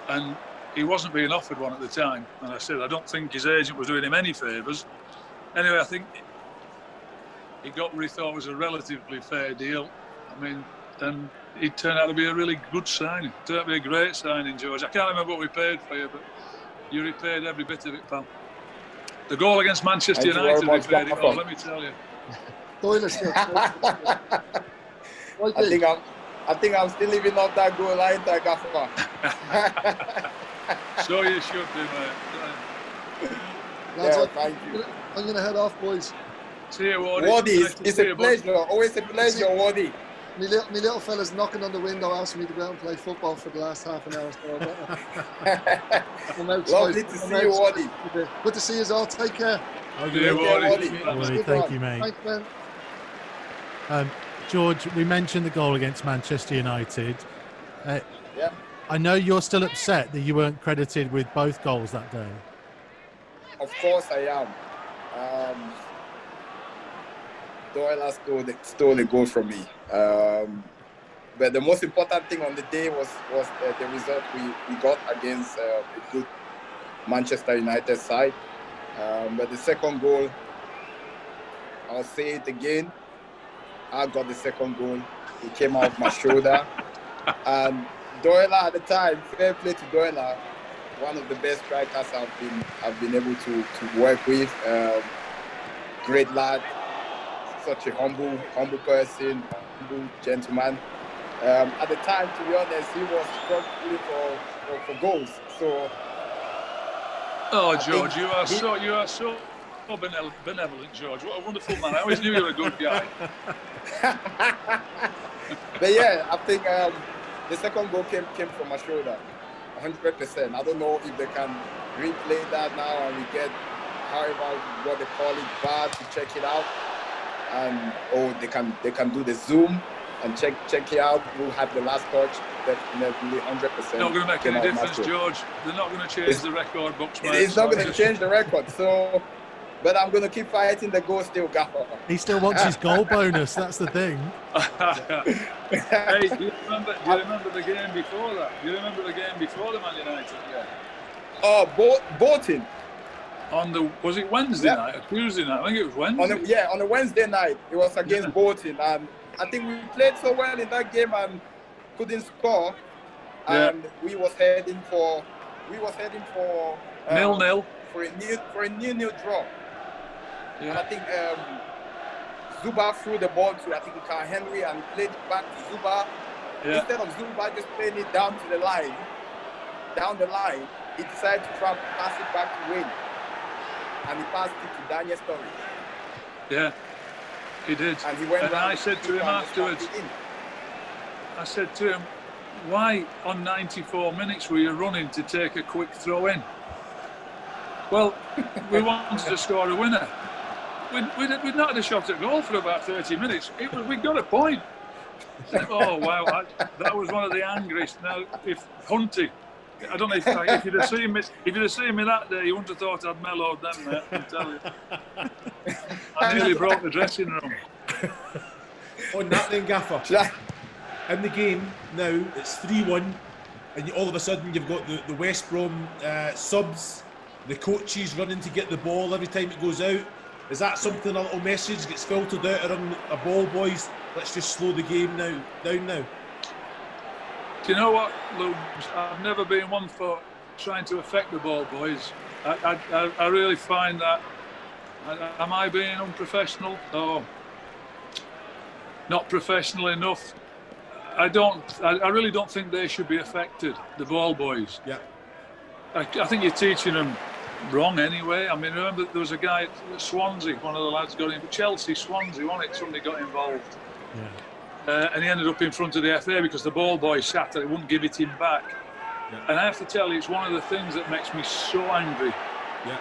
And he wasn't being offered one at the time. And I said, I don't think his agent was doing him any favours. Anyway, I think he got what he thought was a relatively fair deal. I mean, and it turned out to be a really good signing. It turned out to be a great signing, George. I can't remember what we paid for you, but you repaid every bit of it, pal. The goal against Manchester United repaid it all, let me tell you. I think I'm still living off that goal line, Gaffer. So you should be, mate. Lads, thank you. I'm going to head off, boys. See you, Wardy. Wardy, it's a pleasure. Always a pleasure, Wardy. My little fella's knocking on the window asking me to go out and play football for the last half an hour. So Lovely to see you, Wardy. Good to see you all. Take care. Okay, Wardy, thank you, mate. Thanks, man. George, we mentioned the goal against Manchester United. Yeah. I know you're still upset that you weren't credited with both goals that day. Of course I am. Doyle stole the goal from me. But the most important thing on the day was the result we got against a good Manchester United side. But the second goal, I'll say it again, I got the second goal. It came out of my shoulder. And Doyle at the time, fair play to Doyle, one of the best strikers I've been able to work with. Great lad, such a humble person, humble gentleman. At the time, to be honest, he was struggling for goals. So, George, you are so benevolent, George. What a wonderful man. I always knew you were a good guy. But yeah, I think the second goal came from my shoulder, 100%. I don't know if they can replay that now and we get, however, what they call it, VAR to check it out, or they can do the zoom and check it out. Who had the last touch? Definitely 100%. Not going to make any difference, George. They're not going to change the record books, mate. It's not going to change the record. So, but I'm going to keep fighting the goal still, Gaffer. He still wants his goal bonus. That's the thing. Hey, do you remember the game before that? Do you remember the game before the Man United game? Oh, Bolton. Was it Wednesday night or Tuesday night? I think it was Wednesday. On a Wednesday night. It was against Bolton, and I think we played so well in that game and couldn't score. And we was heading for 0-0 for a 0-0 draw. Yeah. And I think Zuba threw the ball to Carl Henry and played it back to Zuba. Yeah. Instead of Zuba just playing it down the line, he decided to try to pass it back to Wayne. And he passed it to Daniel Sturridge. Yeah, he did. And he went and I said to him afterwards, why on 94 minutes were you running to take a quick throw in? Well, we wanted to score a winner. We'd not had a shot at goal for about 30 minutes. We got a point. Oh, wow. That was one of the angriest. Now, if Hunty, I don't know if you'd have seen me that day, you wouldn't have thought I'd mellowed them, mate, I can tell you. I nearly broke the dressing room. On that then, Gaffer. In the game now, it's 3-1. and all of a sudden you've got the West Brom subs, the coaches running to get the ball every time it goes out. Is that something, a little message gets filtered out around a ball, boys? Let's just slow the game down now. Do you know what, Lou? I've never been one for trying to affect the ball boys. I really find that, am I being unprofessional or not professional enough? I really don't think they should be affected, the ball boys. Yeah. I think you're teaching them wrong anyway. I mean, remember there was a guy at Swansea, one of the lads got in, Chelsea, Swansea, wasn't it? Somebody got involved. Yeah. And he ended up in front of the FA because the ball boy sat there, he wouldn't give it him back. Yeah. And I have to tell you, it's one of the things that makes me so angry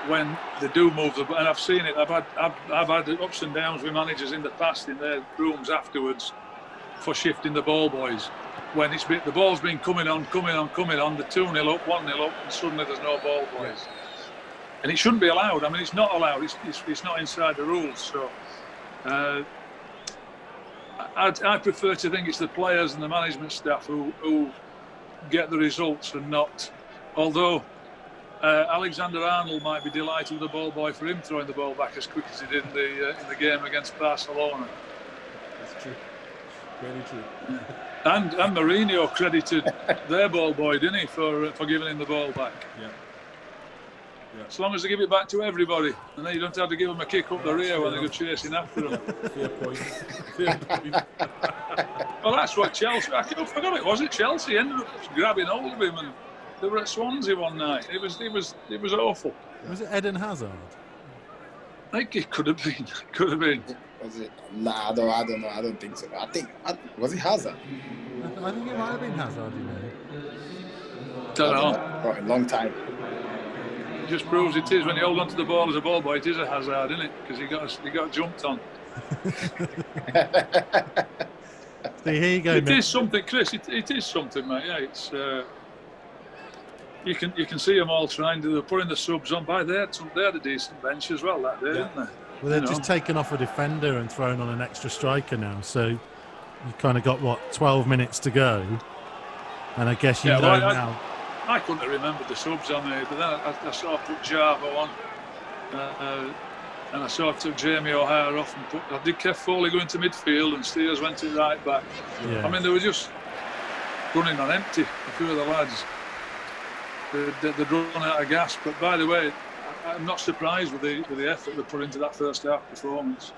when they do move the ball. And I've seen it. I've had ups and downs with managers in the past in their rooms afterwards for shifting the ball boys. When the ball's been coming on, the 2-0 up, 1-0 up, and suddenly there's no ball boys. Yeah. And it shouldn't be allowed. I mean, it's not allowed. It's not inside the rules. So I prefer to think it's the players and the management staff who get the results and not. Although Alexander Arnold might be delighted with the ball boy for him throwing the ball back as quick as he did in the game against Barcelona. That's true. Very true. And Mourinho credited their ball boy, didn't he, for giving him the ball back? Yeah. As long as they give it back to everybody, and then you don't have to give them a kick up the rear when they go chasing after them. Fair point. Well, that's what Chelsea. I forgot it was it Chelsea ended up grabbing hold of him, and they were at Swansea one night. It was awful. Was it Eden Hazard? I think it could have been. Could have been. Was it? Nah, I don't know. I don't think so. Was it Hazard? I think it might have been Hazard. You know. Don't know. For a long time. It just proves it is when you hold onto the ball as a ball boy. It is a hazard, isn't it? Because he got jumped on. See, here you go. It is something, Chris. It is something, mate. Yeah, it's. You can see them all trying to. They're putting the subs on. They had a decent bench as well that day, didn't they? Well, they've just taken off a defender and thrown on an extra striker now. So you've kind of got 12 minutes to go, and I guess now. I couldn't have remembered the subs on there, but then I sort of put Java on, and I sort of took Jamie O'Hara off and I did Kev Foley go into midfield and Steers went to right back. Yeah. I mean, they were just running on empty, a few of the lads. They'd run out of gas. But by the way, I'm not surprised with the effort they put into that first half performance.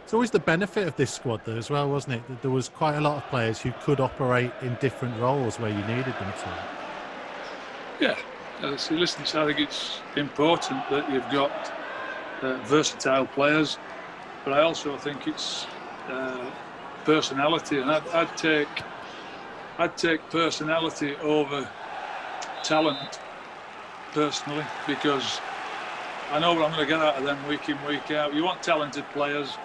It's always the benefit of this squad, though, as well, wasn't it? That there was quite a lot of players who could operate in different roles where you needed them to. Yeah. See, listen, I think it's important that you've got versatile players, but I also think it's personality, and I'd take personality over talent, personally, because I know what I'm going to get out of them week in, week out. You want talented players,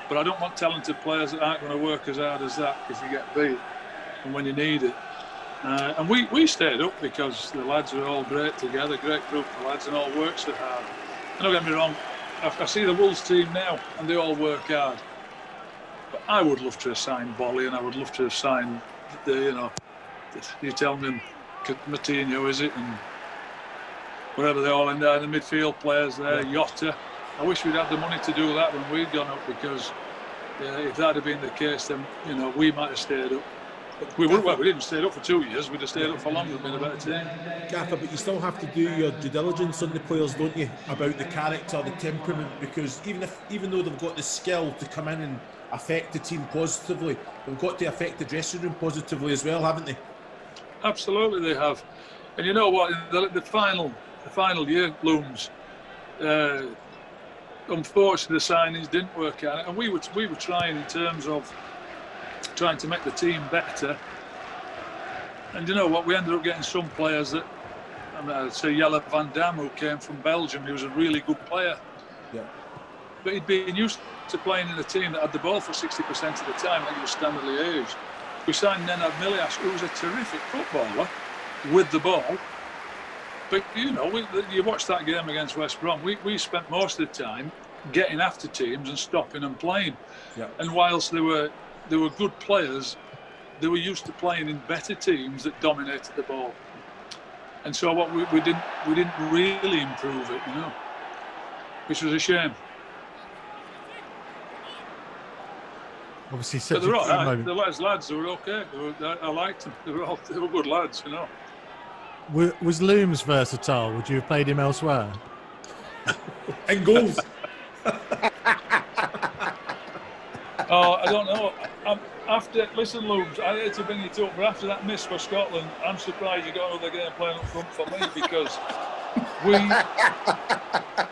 but I don't want talented players that aren't going to work as hard as that if you get beat and when you need it. And we stayed up because the lads were all great together, great group of lads, and all work so hard. And don't get me wrong, I see the Wolves team now and they all work hard. But I would love to have signed Bolly, and I would love to have signed you tell me Matinho, is it? And whatever they all in there, the midfield players there, Yotta. I wish we'd had the money to do that when we'd gone up, because if that had been the case, then we might have stayed up. We didn't stay up for 2 years. We'd have stayed up for longer and been a better team. Gaffer, but you still have to do your due diligence on the players, don't you? About the character, the temperament, because even though they've got the skill to come in and affect the team positively, they've got to affect the dressing room positively as well, haven't they? Absolutely, they have. And you know what? The final year looms. Unfortunately, the signings didn't work out, and we were trying in terms of trying to make the team better. And you know what? We ended up getting some players that, I'd say Jelle Van Dam, who came from Belgium. He was a really good player. Yeah. But he'd been used to playing in a team that had the ball for 60% of the time, like he was Standard Liège. We signed Nenad Milias, who was a terrific footballer with the ball. But you watched that game against West Brom. We spent most of the time getting after teams and stopping them playing. Yeah. And whilst they were good players, they were used to playing in better teams that dominated the ball, and so what we didn't really improve it, which was a shame. Obviously, such But they're a all key right. moment. The lads were okay. I liked them. They were good lads, Was Looms versatile? Would you have played him elsewhere? And goals. Oh, I don't know. Listen, Looms, I hate to bring it up, but after that miss for Scotland, I'm surprised you got another game playing up front for me, because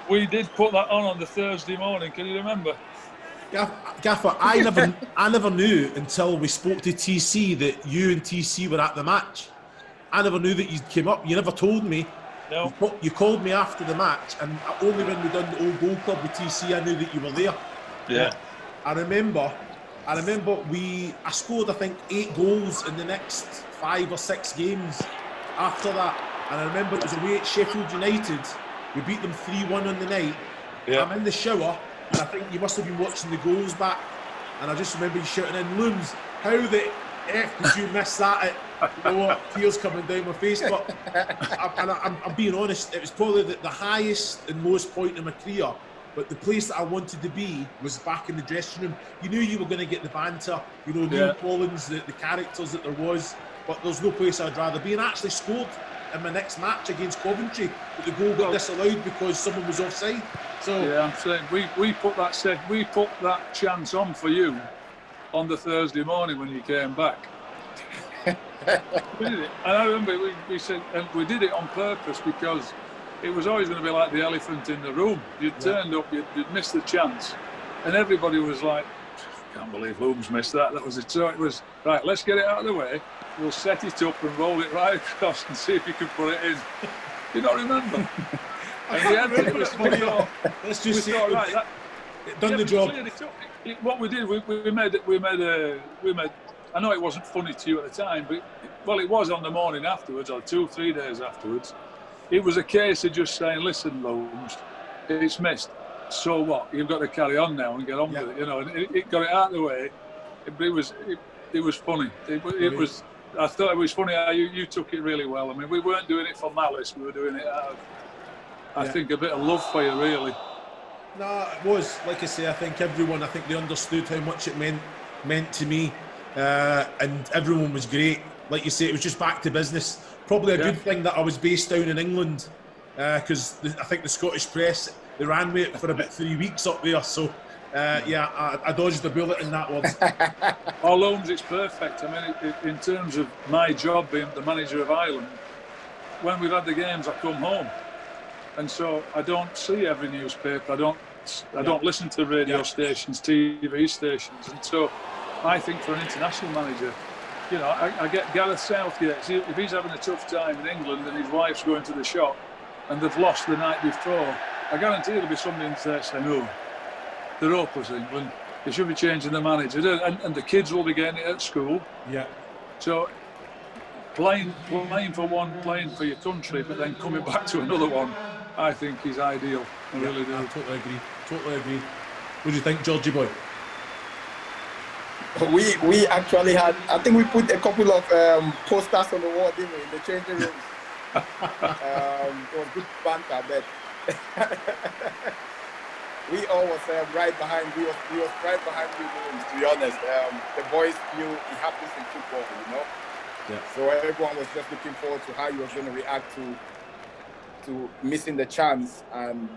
we did put that on the Thursday morning. Can you remember? Gaffer, I never knew until we spoke to TC that you and TC were at the match. I never knew that you came up. You never told me. No. You called me after the match, and only when we done the old goal club with TC, I knew that you were there. Yeah. I remember I scored, I think, 8 goals in the next 5 or 6 games after that. And I remember it was away at Sheffield United. We beat them 3-1 on the night. Yeah. I'm in the shower, and I think you must have been watching the goals back. And I just remember you shouting in, Looms, how the F did you miss that? Tears coming down my face. But I'm being honest, it was probably the highest and lowest point in my career. But the place that I wanted to be was back in the dressing room. You knew you were going to get the banter, Neil Collins, the characters that there was. But there's no place I'd rather be. And I actually scored in my next match against Coventry, but the goal got disallowed because someone was offside. So yeah, I'm saying we put that chance on for you on the Thursday morning when you came back. We did it, and I remember we said, and we did it on purpose because it was always going to be like the elephant in the room. You'd turned up, you'd missed the chance, and everybody was like, "Can't believe Looms missed that." That was it. So it was right. Let's get it out of the way. We'll set it up and roll it right across and see if you can put it in. You don't remember? Let's just see. Right, done the job. What we did, we made. I know it wasn't funny to you at the time, but it was on the morning afterwards, or 2-3 days afterwards. It was a case of just saying, "Listen, Looms, it's missed. So what? You've got to carry on now and get on with it." And it got it out of the way. It was funny. It was. I thought it was funny how you took it really well. I mean, we weren't doing it for malice. We were doing it out of, I think, a bit of love for you, really. No, it was. Like I say, I think they understood how much it meant to me. And everyone was great. Like you say, it was just back to business. Probably a good thing that I was based down in England, because I think the Scottish press, they ran me for about 3 weeks up there. So, I dodged the bullet in that one. Oh, Looms, it's perfect. I mean, in terms of my job being the manager of Ireland, when we've had the games, I come home, and so I don't see every newspaper. I don't listen to radio stations, TV stations, and so I think for an international manager, I get Gareth Southgate. If he's having a tough time in England and his wife's going to the shop and they've lost the night before, I guarantee there'll be somebody in there saying, "Oh, they're hopeless, England. They should be changing the manager." And the kids will be getting it at school. Yeah. So playing for one, playing for your country, but then coming back to another one, I think is ideal. I really do. I totally agree. What do you think, Georgie boy? We actually had, I think we put a couple of posters on the wall, didn't we, in the changing rooms. It was good banter, but we all was right behind. We was right behind you, to be honest. The boys knew it happens in football, Yeah. So everyone was just looking forward to how you was going to react to missing the chance and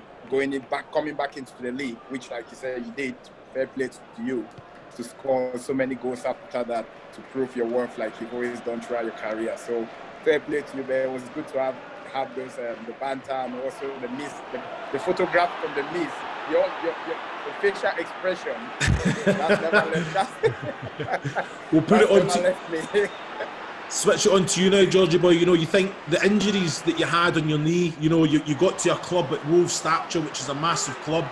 coming back into the league, which, like you said, you did. Fair play to you to score so many goals after that, to prove your worth like you've always done throughout your career. So fair play to you, but it was good to have those the banter and also the miss, the photograph from the miss. Your facial expression. That's never left. We'll put it on to switch it on to you now, Georgie boy. You think the injuries that you had on your knee, you got to a club at Wolves Stature, which is a massive club.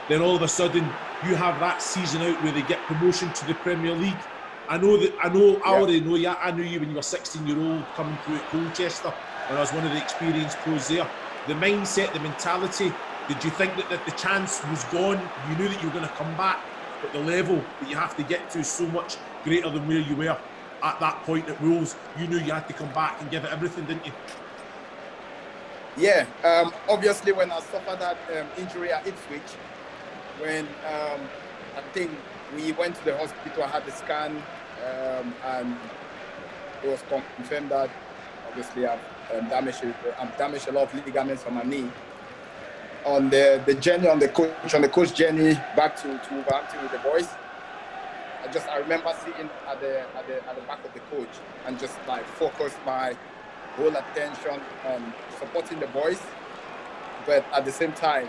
Then all of a sudden you have that season out where they get promotion to the Premier League. I already know you. I knew you when you were 16-year-old coming through at Colchester, and I was one of the experienced pros there. The mindset, the mentality, did you think that the chance was gone? You knew that you were going to come back, but the level that you have to get to is so much greater than where you were. at that point at Wolves, you knew you had to come back and give it everything, didn't you? Yeah, obviously when I suffered that injury at Ipswich, when I think we went to the hospital, I had the scan, and it was confirmed that obviously I've damaged a lot of ligaments on my knee. On the journey, on the coach journey back to Wolverhampton with the boys, I remember sitting at the back of the coach and just like focused my whole attention on supporting the boys, but at the same time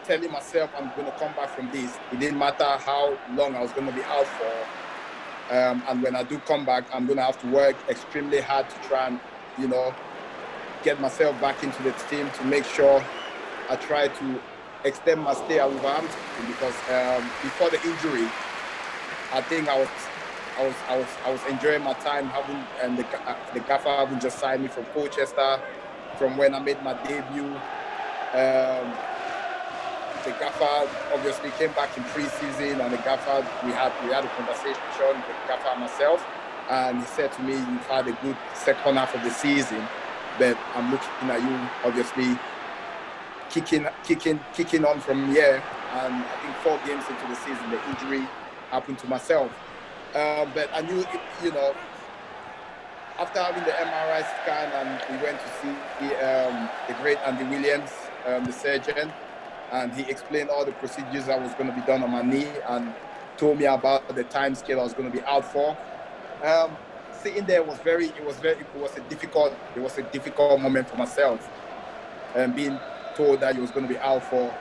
telling myself I'm going to come back from this. It didn't matter how long I was going to be out for, and when I do come back, I'm going to have to work extremely hard to try and, you know, get myself back into the team to make sure I try to extend my stay at Wolverhampton, because before the injury, I think I was enjoying my time having the gaffer having just signed me from Colchester, from when I made my debut. The gaffer obviously came back in pre-season, and the gaffer we had a conversation with the gaffer and myself, and he said to me, "You've had a good second half of the season, but I'm looking at you obviously kicking on from here." And I think 4 games into the season, the injury happened to myself. But I knew, you know, after having the MRI scan, and we went to see the great Andy Williams, the surgeon, and he explained all the procedures that was going to be done on my knee and told me about the time scale I was going to be out for. Sitting there was a difficult moment for myself, and being told that you was going to be out for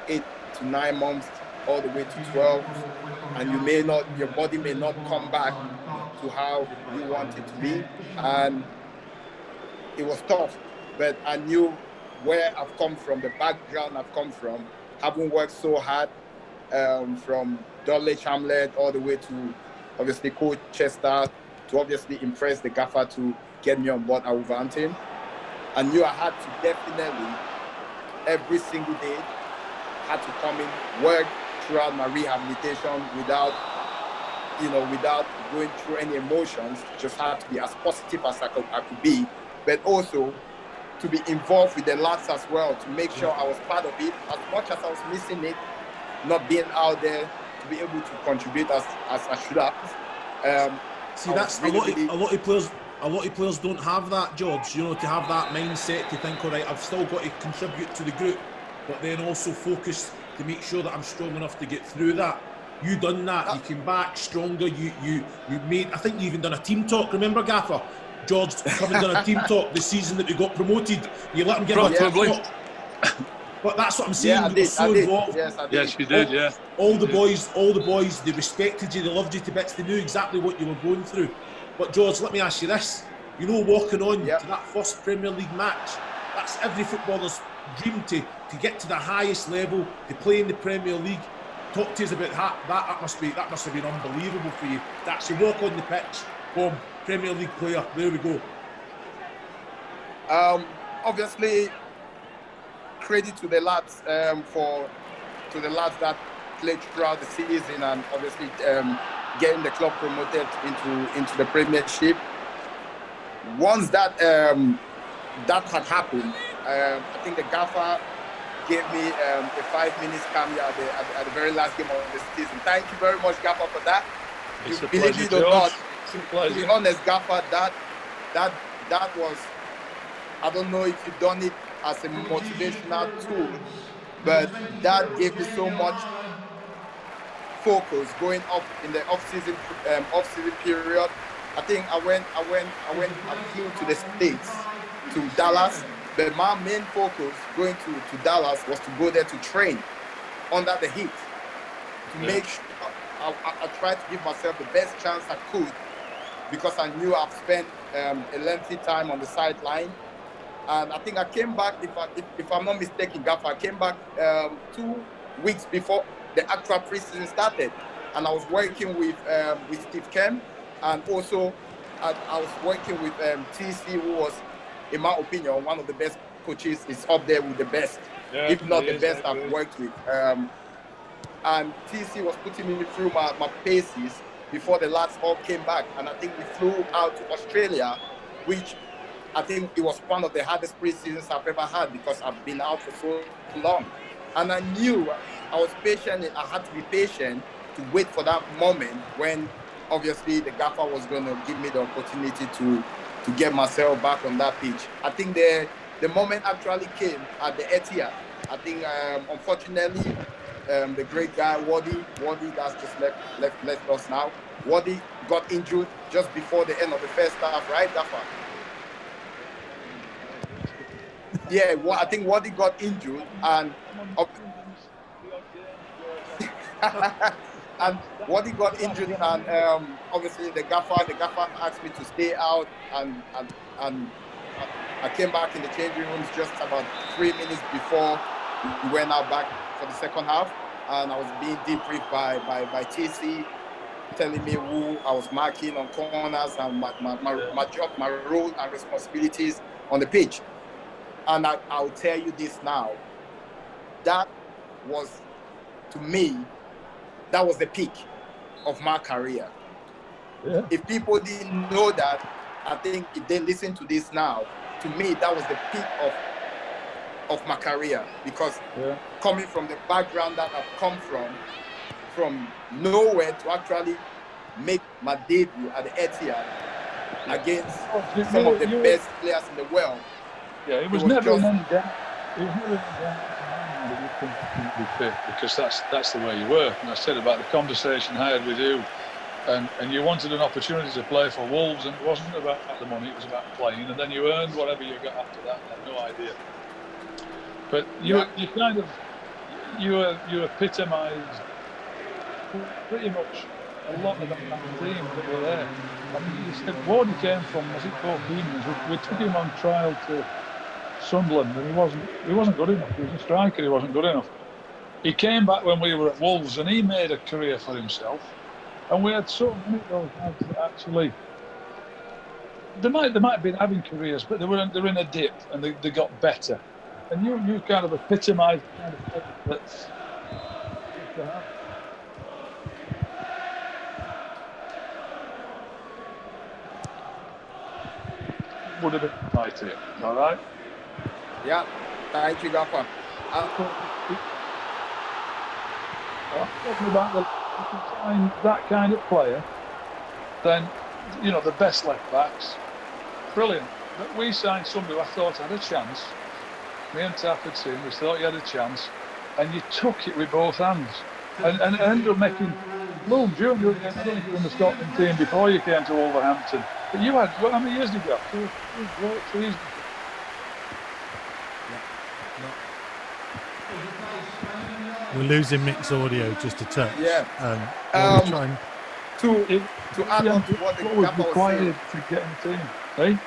8 to 9 months, all the way to 12, and your body may not come back to how you want it to be, and it was tough. But I knew where I've come from, the background I've come from, having worked so hard from Dudley Hamlet all the way to obviously Colchester, to obviously impress the gaffer to get me on board at Wolverhampton. I knew I had to definitely, every single day, had to come in, work throughout my rehabilitation without going through any emotions. Just had to be as positive as I could be, but also to be involved with the lads as well, to make sure I was part of it. As much as I was missing it, not being out there, to be able to contribute as I should have. See, that's a lot of players don't have that, George. You know, to have that mindset to think, all right, I've still got to contribute to the group, but then also focus to make sure that I'm strong enough to get through that. You done that. You came back stronger. You made. I think you even done a team talk. Remember, Gaffer? George come and done a team talk the season that we got promoted. You let him give a team talk. But that's what I'm saying. Yeah, I did. So involved. Yes, you did. Yeah. All the boys, they respected you. They loved you to bits. They knew exactly what you were going through. But George, let me ask you this: you know, walking on to that first Premier League match, that's every footballer's dream to get to the highest level, to play in the Premier League. Talk to us about that. That must have been unbelievable for you. To actually walk on the pitch, boom, Premier League player. There we go. Obviously, credit to the lads that played throughout the season, and obviously getting the club promoted into the Premiership. Once that had happened, I think the gaffer gave me a 5 minutes cameo at the very last game of the season. Thank you very much, Gaffer, for that. It's you a believe pleasure, it or not, George. to be honest, Gaffer, that was, I don't know if you've done it as a motivational tool, but that gave me so much focus going up in the off-season period. I think I flew to the States, to Dallas. But my main focus going to Dallas was to go there to train under the heat, to make sure I tried to give myself the best chance I could, because I knew I've spent a lengthy time on the sideline. And I think I came back, if I'm not mistaken, Gaffer, I came back 2 weeks before the actual preseason started, and I was working with Steve Kemp, and also I was working with TC, who was, in my opinion, one of the best coaches. Is up there with the best, if not the best I've worked with. And TC was putting me through my paces before the lads all came back. And I think we flew out to Australia, which I think it was one of the hardest pre-seasons I've ever had because I've been out for so long. And I knew I was patient. I had to be patient to wait for that moment when obviously the gaffer was going to give me the opportunity to get myself back on that pitch. I think the moment actually came at the Etihad. I think unfortunately the great guy Wadi that's just left us now. Wadi got injured just before the end of the first half, right, Gaffer? Yeah, I think Wadi got injured and and Wadi got injured and obviously the gaffer asked me to stay out and I came back in the changing rooms just about 3 minutes before we went out back for the second half, and I was being debriefed by TC, telling me who I was marking on corners and my job, my role and responsibilities on the pitch. And I'll tell you this now, that was, to me, that was the peak of my career. Yeah. If people didn't know that, I think if they listen to this now, to me, that was the peak of my career, because coming from the background that I've come from nowhere to actually make my debut at the Etihad against some of the best players in the world. Yeah, it was never in any doubt. It was never in any doubt that you couldn't be fit, because that's the way you were. And I said about the conversation I had with you, and you wanted an opportunity to play for Wolves, and it wasn't about the money, it was about playing, and then you earned whatever you got after that. I had no idea. But you kind of you epitomised pretty much a lot of that team that were there. I mean, you said Wardy came from, was it Bohemians? We took him on trial to Sunderland, and he wasn't good enough. He was a striker. He wasn't good enough. He came back when we were at Wolves, and he made a career for himself. And we had so many of those guys that actually they might have been having careers, but they're in a dip, and they got better. And you kind of epitomised the kind of thing that's to have. Would have been right here, all right? Yeah, thank you, Gaffer. Talking about if you sign that kind of player, then the best left backs, brilliant. But we signed somebody who I thought had a chance. Me and Taff had seen, we thought he had a chance, and you took it with both hands, and ended up making Bloom Junior. I don't think you were in the Scotland team before you came to Wolverhampton. But you had, how many years did you have? 2 great seasons. We're losing Mick's audio just a touch. Yeah. To add on to what the what was Gaffer was required saying, to get in the team, eh?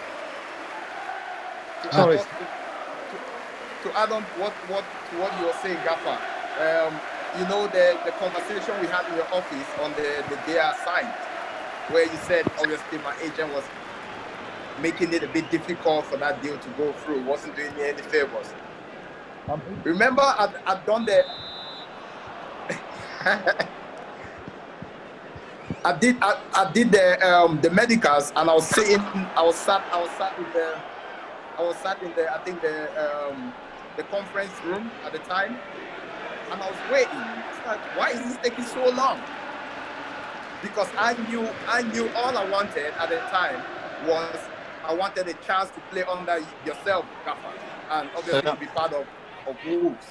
Sorry. To add on to what you were saying, Gaffer, the conversation we had in your office on the day I signed, where you said obviously my agent was making it a bit difficult for that deal to go through, wasn't doing me any favors. Remember, I'd done the I did the medicals, and I was sat in the conference room at the time, and I was waiting. It's like, why is this taking so long? Because I knew all I wanted at the time was I wanted a chance to play under yourself, Gaffer, and obviously be part of Wolves,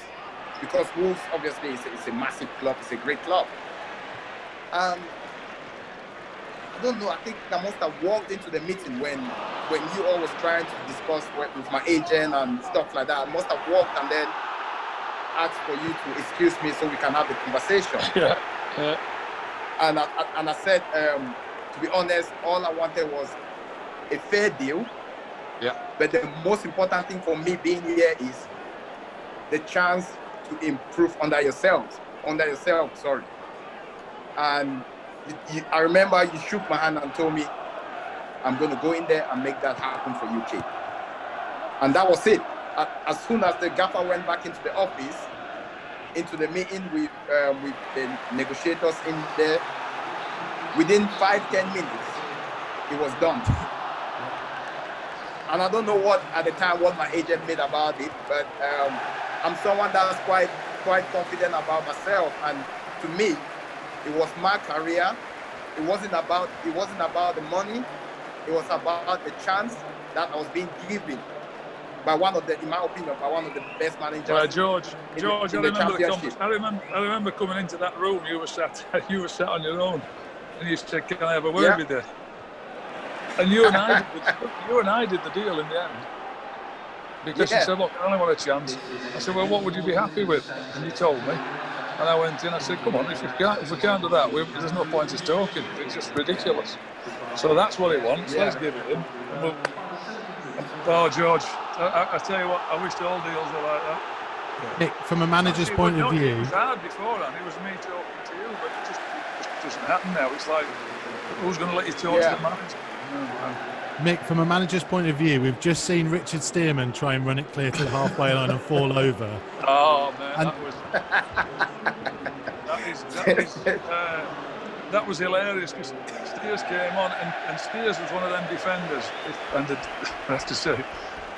because Wolves obviously is a massive club, it's a great club. I don't know, I think I must have walked into the meeting when you all was trying to discuss with my agent and stuff like that. I must have walked and then asked for you to excuse me so we can have the conversation. Yeah. And I said, to be honest, all I wanted was a fair deal. Yeah. But the most important thing for me being here is the chance to improve under yourself, sorry. And I remember you shook my hand and told me, I'm going to go in there and make that happen for you, kid. And that was it. As soon as the gaffer went back into the office, into the meeting with the negotiators in there, within 5-10 minutes, it was done. And I don't know what at the time what my agent made about it, but I'm someone that's quite confident about myself. And to me, it was my career. It wasn't about the money. It was about the chance that I was being given by in my opinion, by one of the best managers. Well, George, in I the remember championship. I remember coming into that room. You were sat on your own, and you said, "Can I have a word with you?" And you and I did the deal in the end. Because he said, "Look, I only want a chance." I said, "Well, what would you be happy with?" And you told me. And I went in. I said, "Come on, if we can't do that, there's no point us talking. It's just ridiculous." So that's what he wants. Let's give it him. Oh, George, I tell you what, I wish all deals were like that. Nick, from a manager's point of view, it was hard beforehand. It was me talking to you, but it just doesn't happen now. It's like, who's going to let you talk to the manager? Mick, from a manager's point of view, we've just seen Richard Stearman try and run it clear to the halfway line and fall over. Oh man, that was hilarious because Steers came on and Steers was one of them defenders. And I have to say,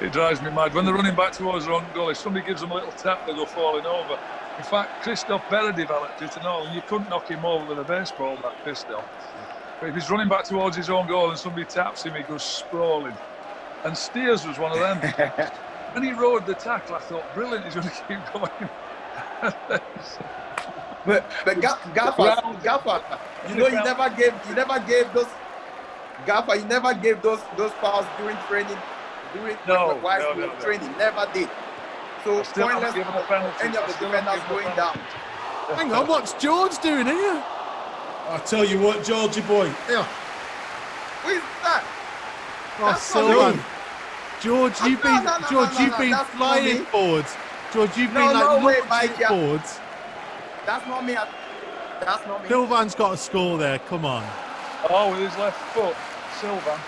it drives me mad. When they're running back towards their own goal, if somebody gives them a little tap, they go falling over. In fact, Christophe Berra developed it and all, and you couldn't knock him over with a baseball, that pistol. But if he's running back towards his own goal and somebody taps him, he goes sprawling. And Steers was one of them. When he rode the tackle, I thought, brilliant, he's going to keep going. But Gaffer, you know, you never gave those Gaffer, you never gave those powers during training, while training, never did. So pointless for any of the defenders going down. Hang on, what's George doing here? I tell you what, Georgie boy. Yeah. Who is that? Oh, Sylvan. George, you've been flying forwards. George, you've been launching forwards. That's not me. That's not me. Sylvan's got a score there. Come on. Oh, with his left foot, Sylvan.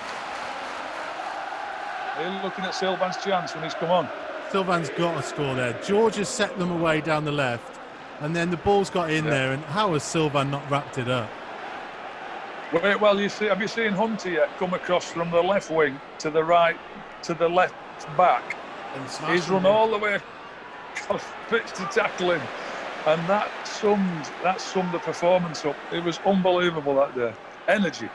Are you looking at Sylvan's chance when he's come on? Sylvan's got a score there. George has set them away down the left, and then the ball's got in there. And how has Sylvan not wrapped it up? Well, have you seen Hunter yet come across from the left wing to the right, to the left back? He's run all the way across the pitch to tackle him. And that summed the performance up. It was unbelievable that day. Energy.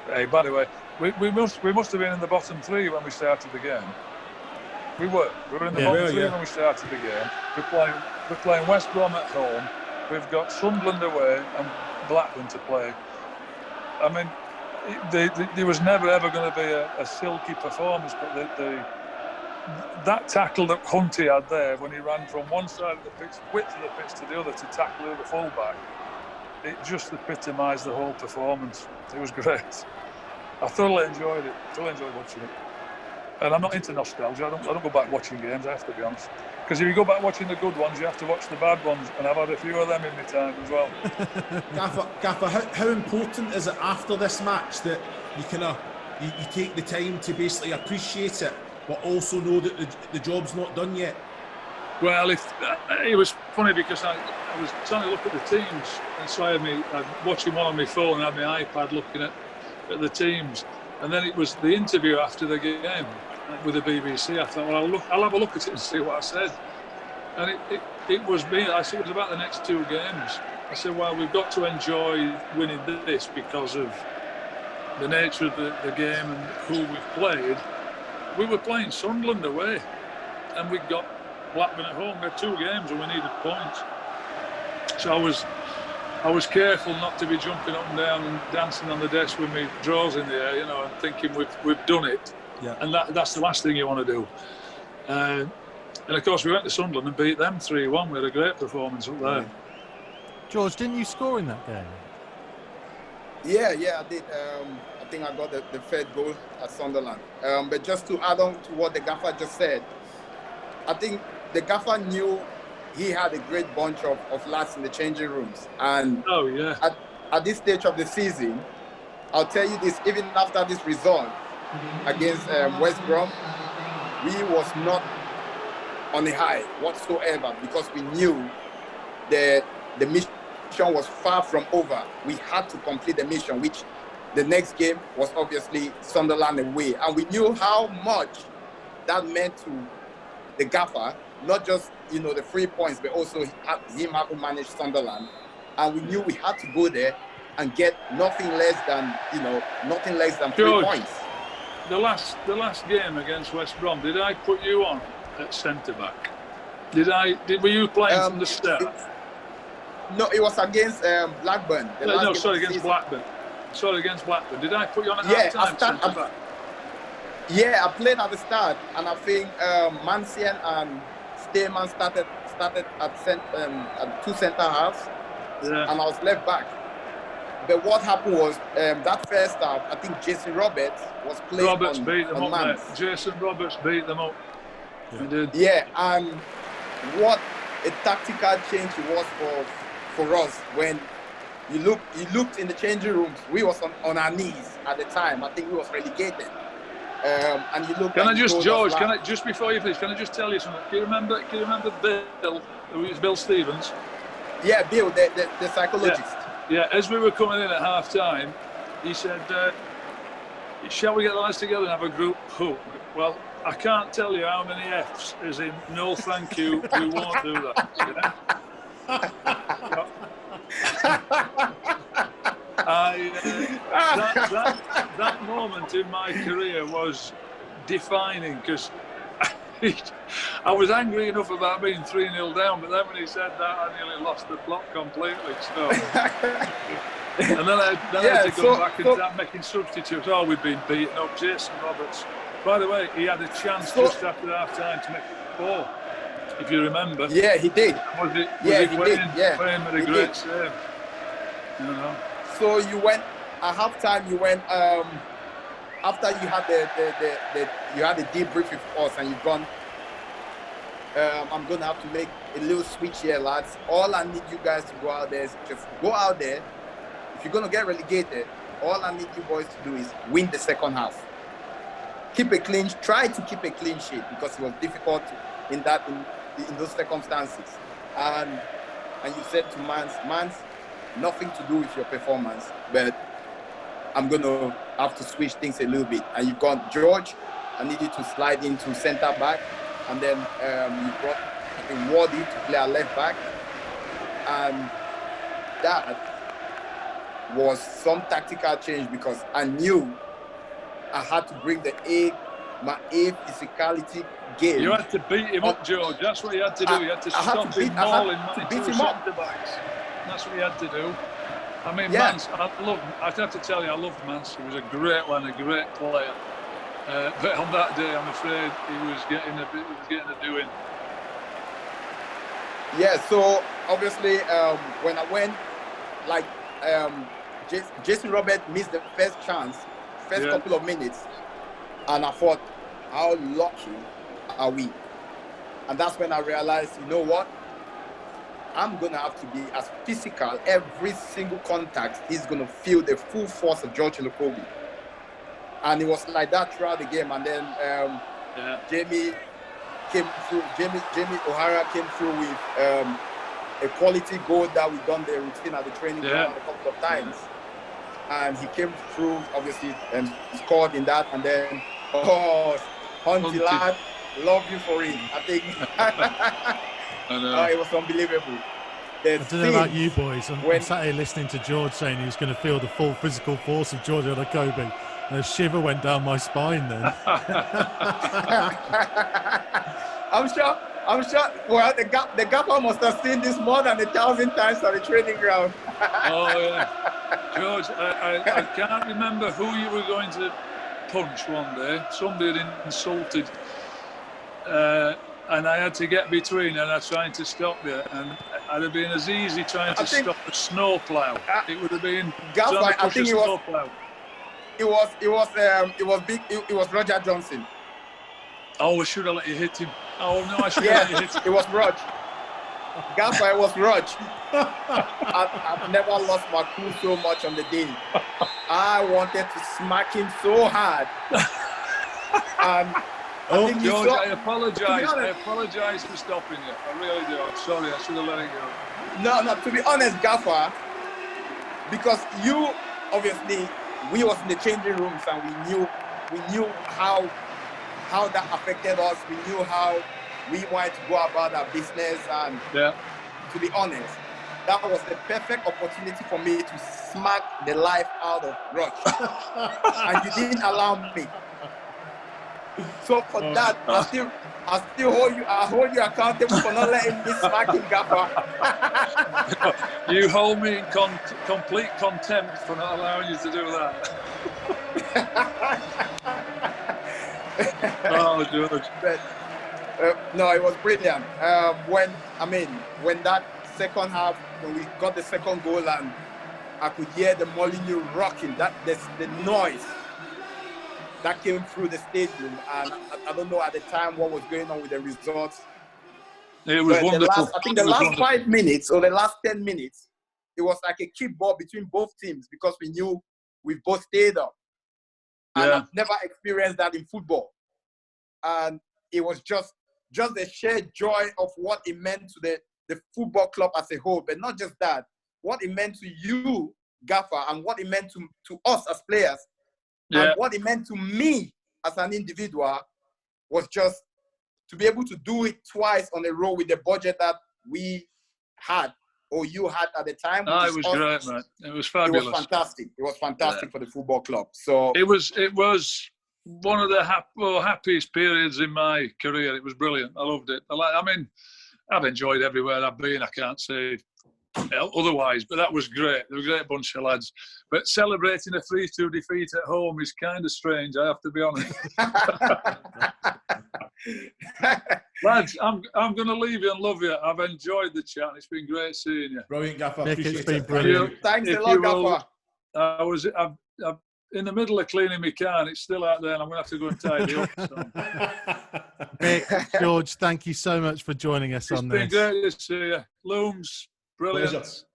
Hey, by the way, we must have been in the bottom three when we started the game. We were in the bottom three when we started the game. We're playing West Brom at home. We've got Sunderland away and Blackburn to play. I mean, there was never ever going to be a silky performance, but that tackle that Hunty had there when he ran from one side of the pitch, width of the pitch to the other to tackle the fullback, it just epitomised the whole performance. It was great. I thoroughly enjoyed it. Watching it. And I'm not into nostalgia. I don't go back watching games, I have to be honest. Because if you go back watching the good ones, you have to watch the bad ones, and I've had a few of them in my time as well. Gaffer, how important is it after this match that you take the time to basically appreciate it, but also know that the job's not done yet? Well, it was funny because I was trying to look at the teams, and so I was watching one on my phone and had my iPad looking at the teams, and then it was the interview after the game with the BBC. I thought, well, I'll have a look at it and see what I said. And it was me. I said it was about the next two games. I said, well, we've got to enjoy winning this because of the nature of the game and who we've played. We were playing Sunderland away, and we got Blackburn at home. We had two games and we needed points. So I was careful not to be jumping up and down and dancing on the desk with my drawers in the air, and thinking we've done it. Yeah. And that's the last thing you want to do. And of course, we went to Sunderland and beat them 3-1. We had a great performance up there. George, didn't you score in that game? Yeah, I did. I think I got the third goal at Sunderland. But just to add on to what the Gaffer just said, I think the Gaffer knew he had a great bunch of lads in the changing rooms. And at this stage of the season, I'll tell you this, even after this result against West Brom, we was not on a high whatsoever, because we knew the mission mission was far from over. We had to complete the mission, which the next game was obviously Sunderland away. And we knew how much that meant to the gaffer, not just, you know, the 3 points, but also him having managed Sunderland. And we knew we had to go there and get nothing less than 3 points. The last game against West Brom, did I put you on at centre back? Were you playing from the start? No, it was against Blackburn. Against Blackburn. Against Blackburn. Did I put you on at half time? Yeah, I played at the start, and I think Mancian and Stayman started at two centre halves, and I was left back. But what happened was that first half, I think Jason Roberts was playing on man. Jason Roberts beat them up. Yeah. He did. Yeah, and what a tactical change it was for us when you looked in the changing rooms. We was on our knees at the time. I think we was relegated. And you look. Can I just before you finish? Can I just tell you something? Can you remember Bill? Who is Bill Stevens? Yeah, Bill, the psychologist. Yeah, as we were coming in at half time, he said, "Shall we get the lads together and have a group hug?" Well, I can't tell you how many F's, as in no, thank you, we won't do that. That moment in my career was defining because I was angry enough about being 3-0 down, but then when he said that, I nearly lost the plot completely. So. And then I had to go back and start making substitutes. Oh, we've been beaten up. Jason Roberts. By the way, he had a chance just after half-time to make 4, if you remember. Yeah, he did. He did. Yeah, Wayne with a great save. You know. So you went at half-time. You went after you had the debrief with us, and you've gone. I'm gonna have to make a little switch here, lads. All I need you guys to go out there is just go out there. If you're gonna get relegated, all I need you boys to do is win the second half. Try to keep a clean sheet because it was difficult in those circumstances. And you said to Mans, nothing to do with your performance, but I'm gonna have to switch things a little bit. And you've gone, George, I need you to slide into centre back, and then you brought Wardy to play at left back, and that was some tactical change because I knew I had to bring my physicality game. You had to beat him up, George. That's what you had to do. You had to stop him mauling into centre backs. That's what you had to do. I mean, Mance, I have to tell you, I loved Mance. He was a great one, a great player. But on that day, I'm afraid he was getting a doing. Yeah, so obviously, when I went, Jason Roberts missed the first couple of minutes, and I thought, how lucky are we? And that's when I realized, you know what? I'm going to have to be as physical. Every single contact, he's going to feel the full force of George Elokobi. And it was like that throughout the game. And then Jamie came through. Jamie O'Hara came through with a quality goal that we done the routine at the training ground a couple of times. And he came through, obviously, and scored in that. And then, Hunty lad, love you for it. I think it was unbelievable. I don't know about you boys. I'm sat here listening to George saying he was going to feel the full physical force of George Elokobi. And a shiver went down my spine then. I'm sure. Well, the gaffer must have seen this more than 1,000 times on the training ground. Oh yeah, George. I can't remember who you were going to punch one day. Somebody had insulted, and I had to get between, and I was trying to stop you, and I'd have been as easy trying to stop a snowplow. It would have been. Gaffer, I think it was Roger Johnson. Oh, I should have let you hit him. Oh no, I should have let you hit him. It was Rog. Gaffer, it was Rog. I've never lost my cool so much on the day. I wanted to smack him so hard. And George, I apologise. I apologise for stopping you. I really do. I'm sorry, I should have let it go. No, to be honest, Gaffer, because you, obviously, we was in the changing rooms and we knew how that affected us. We knew how we wanted to go about our business, and to be honest, that was the perfect opportunity for me to smack the life out of Rush. And you didn't allow me. So for that, I still hold you accountable for not letting me smack him, Gaffer. You hold me in complete contempt for not allowing you to do that. Oh, George. But, no, it was brilliant. When that second half, when we got the second goal and I could hear the Molineux rocking, the noise that came through the stadium, and I don't know at the time what was going on with the results. It was wonderful. I think the last 5 minutes or the last 10 minutes, it was like a keep ball between both teams because we knew we both stayed up. And I've never experienced that in football. And it was just the sheer joy of what it meant to the football club as a whole. But not just that, what it meant to you, Gaffer, and what it meant to us as players, and what it meant to me as an individual was just to be able to do it twice on a row with the budget that we had or you had at the time. It was great, man. It was fabulous. It was fantastic. It was fantastic for the football club. So it was one of the happiest periods in my career. It was brilliant. I loved it. I've enjoyed everywhere I've been. I can't say otherwise, but that was great. They were a great bunch of lads. But celebrating a 3-2 defeat at home is kind of strange, I have to be honest. Lads, I'm going to leave you and love you. I've enjoyed the chat. It's been great seeing you. Brilliant, Gaffer. Nick, Appreciate it's been it. brilliant. Thanks a lot, Gaffer. I'm in the middle of cleaning my car and it's still out there and I'm going to have to go and tidy up. So. Mick, George, thank you so much for joining us on this. It's been great to see you. Looms, brilliant.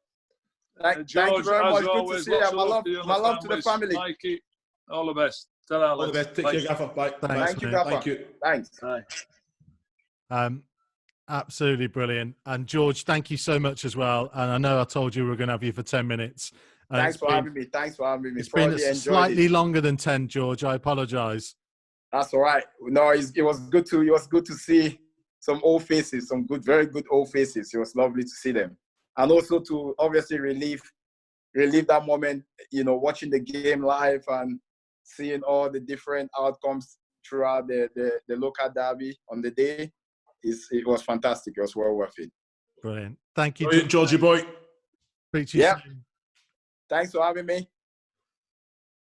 Thank you very much. Good to see you. My love to the family. Mikey, all the best. Ta-ra, all the best. Take care, Gaffer. Bye. Thanks, Thank you, Gaffer. Thank you. Thanks. Bye. Absolutely brilliant. And George, thank you so much as well. And I know I told you we were going to have you for 10 minutes. Thanks for having me. It's been slightly longer than 10, George. I apologise. That's all right. No, it was good to see some old faces, some very good old faces. It was lovely to see them. And also to obviously relive that moment, watching the game live and seeing all the different outcomes throughout the local derby on the day. It was fantastic. It was well worth it. Brilliant. Thank you, brilliant, Georgie boy. Speak to you soon. Thanks for having me.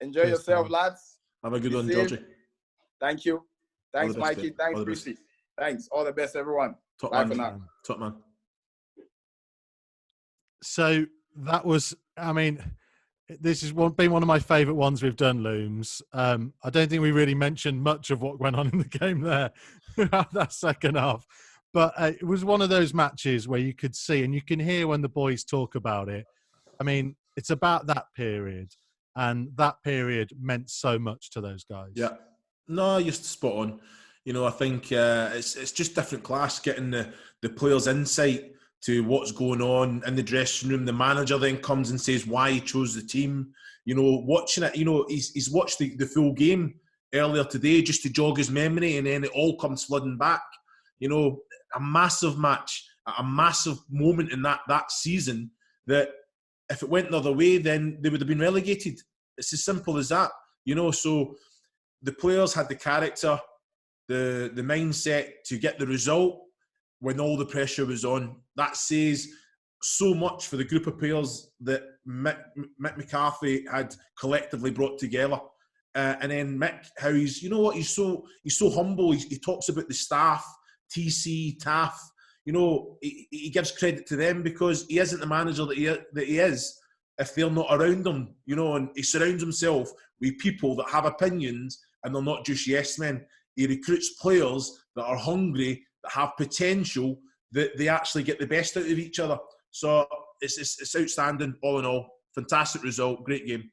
Enjoy yourself, lads. Have a good one, Georgie. Thank you. Thanks, Mikey. Thanks, Brucey. Thanks. All the best, everyone. Bye for now. Top man. So that was, this has been one of my favourite ones we've done, Looms. I don't think we really mentioned much of what went on in the game there throughout that second half. But it was one of those matches where you could see and you can hear when the boys talk about it. It's about that period, and that period meant so much to those guys. Yeah. No, you're spot on. I think it's just different class, getting the players' insight to what's going on in the dressing room. The manager then comes and says why he chose the team. Watching it, he's watched the full game earlier today just to jog his memory, and then it all comes flooding back. A massive match, a massive moment in that season that if it went the other way, then they would have been relegated. It's as simple as that. So the players had the character, the mindset to get the result when all the pressure was on. That says so much for the group of players that Mick McCarthy had collectively brought together. And then Mick, how he's so humble. He talks about the staff, TC, TAF. He gives credit to them because he isn't the manager that he is if they're not around him, and he surrounds himself with people that have opinions and they're not just yes men. He recruits players that are hungry, that have potential, that they actually get the best out of each other. So it's outstanding all in all. Fantastic result, great game.